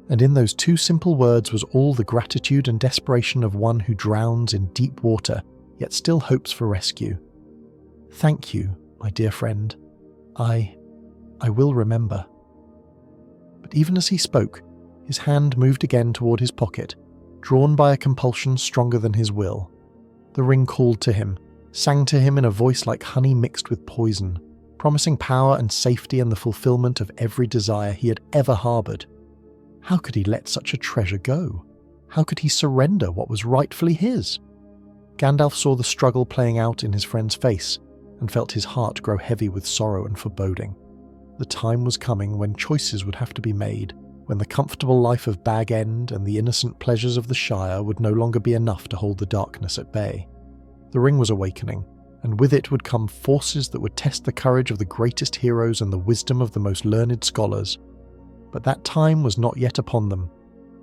and in those two simple words was all the gratitude and desperation of one who drowns in deep water, yet still hopes for rescue. "Thank you, my dear friend. I will remember." But even as he spoke, his hand moved again toward his pocket, drawn by a compulsion stronger than his will. The ring called to him, sang to him in a voice like honey mixed with poison, promising power and safety and the fulfillment of every desire he had ever harboured. How could he let such a treasure go? How could he surrender what was rightfully his? Gandalf saw the struggle playing out in his friend's face, and felt his heart grow heavy with sorrow and foreboding. The time was coming when choices would have to be made, when the comfortable life of Bag End and the innocent pleasures of the Shire would no longer be enough to hold the darkness at bay. The ring was awakening, and with it would come forces that would test the courage of the greatest heroes and the wisdom of the most learned scholars. But that time was not yet upon them.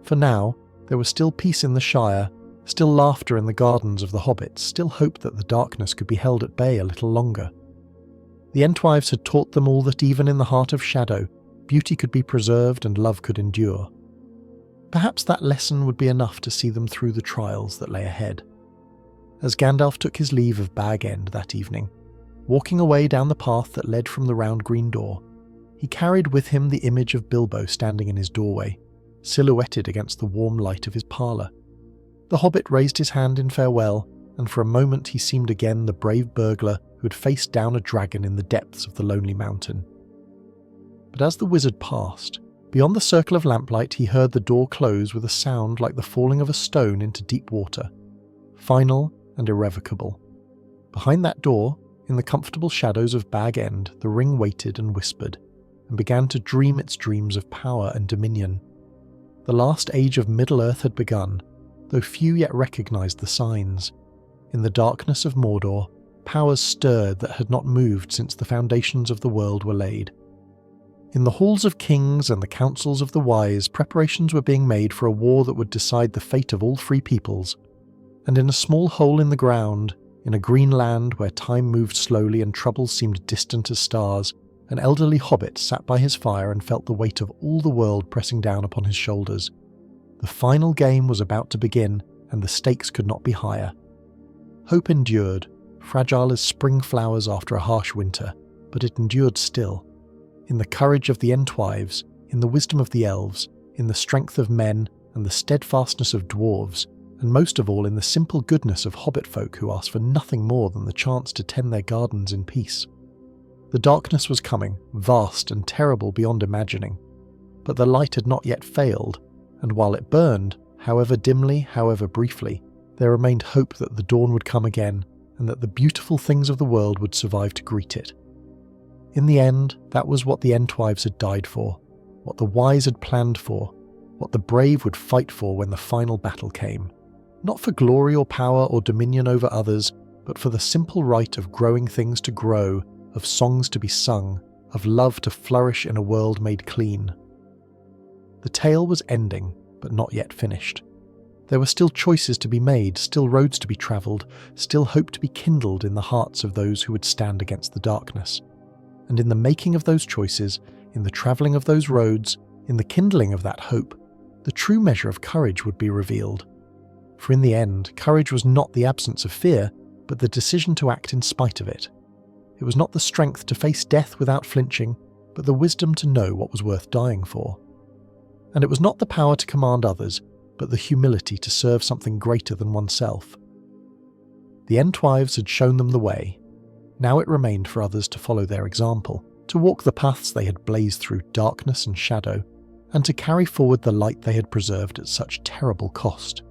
For now, there was still peace in the Shire, still laughter in the gardens of the Hobbits, still hope that the darkness could be held at bay a little longer. The Entwives had taught them all that even in the heart of shadow, beauty could be preserved and love could endure. Perhaps that lesson would be enough to see them through the trials that lay ahead. As Gandalf took his leave of Bag End that evening, walking away down the path that led from the round green door, he carried with him the image of Bilbo standing in his doorway, silhouetted against the warm light of his parlour. The hobbit raised his hand in farewell, and for a moment he seemed again the brave burglar who had faced down a dragon in the depths of the lonely mountain. But as the wizard passed, beyond the circle of lamplight he heard the door close with a sound like the falling of a stone into deep water, final and irrevocable. Behind that door, in the comfortable shadows of Bag End, the ring waited and whispered, and began to dream its dreams of power and dominion. The last age of Middle-earth had begun, though few yet recognised the signs. In the darkness of Mordor, powers stirred that had not moved since the foundations of the world were laid. In the halls of kings and the councils of the wise, preparations were being made for a war that would decide the fate of all free peoples. And in a small hole in the ground, in a green land where time moved slowly and troubles seemed distant as stars, an elderly hobbit sat by his fire and felt the weight of all the world pressing down upon his shoulders. The final game was about to begin, and the stakes could not be higher. Hope endured, fragile as spring flowers after a harsh winter, but it endured still. In the courage of the Entwives, in the wisdom of the Elves, in the strength of men and the steadfastness of dwarves, and most of all in the simple goodness of hobbit folk who asked for nothing more than the chance to tend their gardens in peace. The darkness was coming, vast and terrible beyond imagining, but the light had not yet failed, and while it burned, however dimly, however briefly, there remained hope that the dawn would come again, and that the beautiful things of the world would survive to greet it. In the end, that was what the Entwives had died for, what the wise had planned for, what the brave would fight for when the final battle came. Not for glory or power or dominion over others, but for the simple right of growing things to grow, of songs to be sung, of love to flourish in a world made clean. The tale was ending, but not yet finished. There were still choices to be made, still roads to be travelled, still hope to be kindled in the hearts of those who would stand against the darkness. And in the making of those choices, in the travelling of those roads, in the kindling of that hope, the true measure of courage would be revealed. For in the end, courage was not the absence of fear, but the decision to act in spite of it. It was not the strength to face death without flinching, but the wisdom to know what was worth dying for. And it was not the power to command others, but the humility to serve something greater than oneself. The Entwives had shown them the way. Now it remained for others to follow their example, to walk the paths they had blazed through darkness and shadow, and to carry forward the light they had preserved at such terrible cost.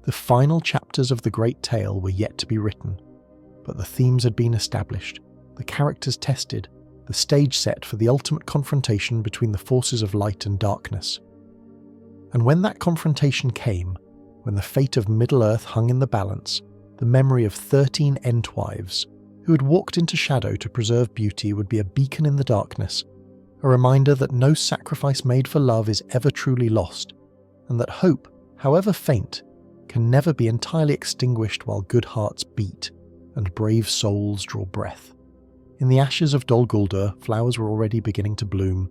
The final chapters of the great tale were yet to be written. But the themes had been established, the characters tested, the stage set for the ultimate confrontation between the forces of light and darkness. And when that confrontation came, when the fate of Middle-earth hung in the balance, the memory of 13 Entwives, who had walked into shadow to preserve beauty, would be a beacon in the darkness, a reminder that no sacrifice made for love is ever truly lost, and that hope, however faint, can never be entirely extinguished while good hearts beat and brave souls draw breath. In the ashes of Dol Guldur, flowers were already beginning to bloom,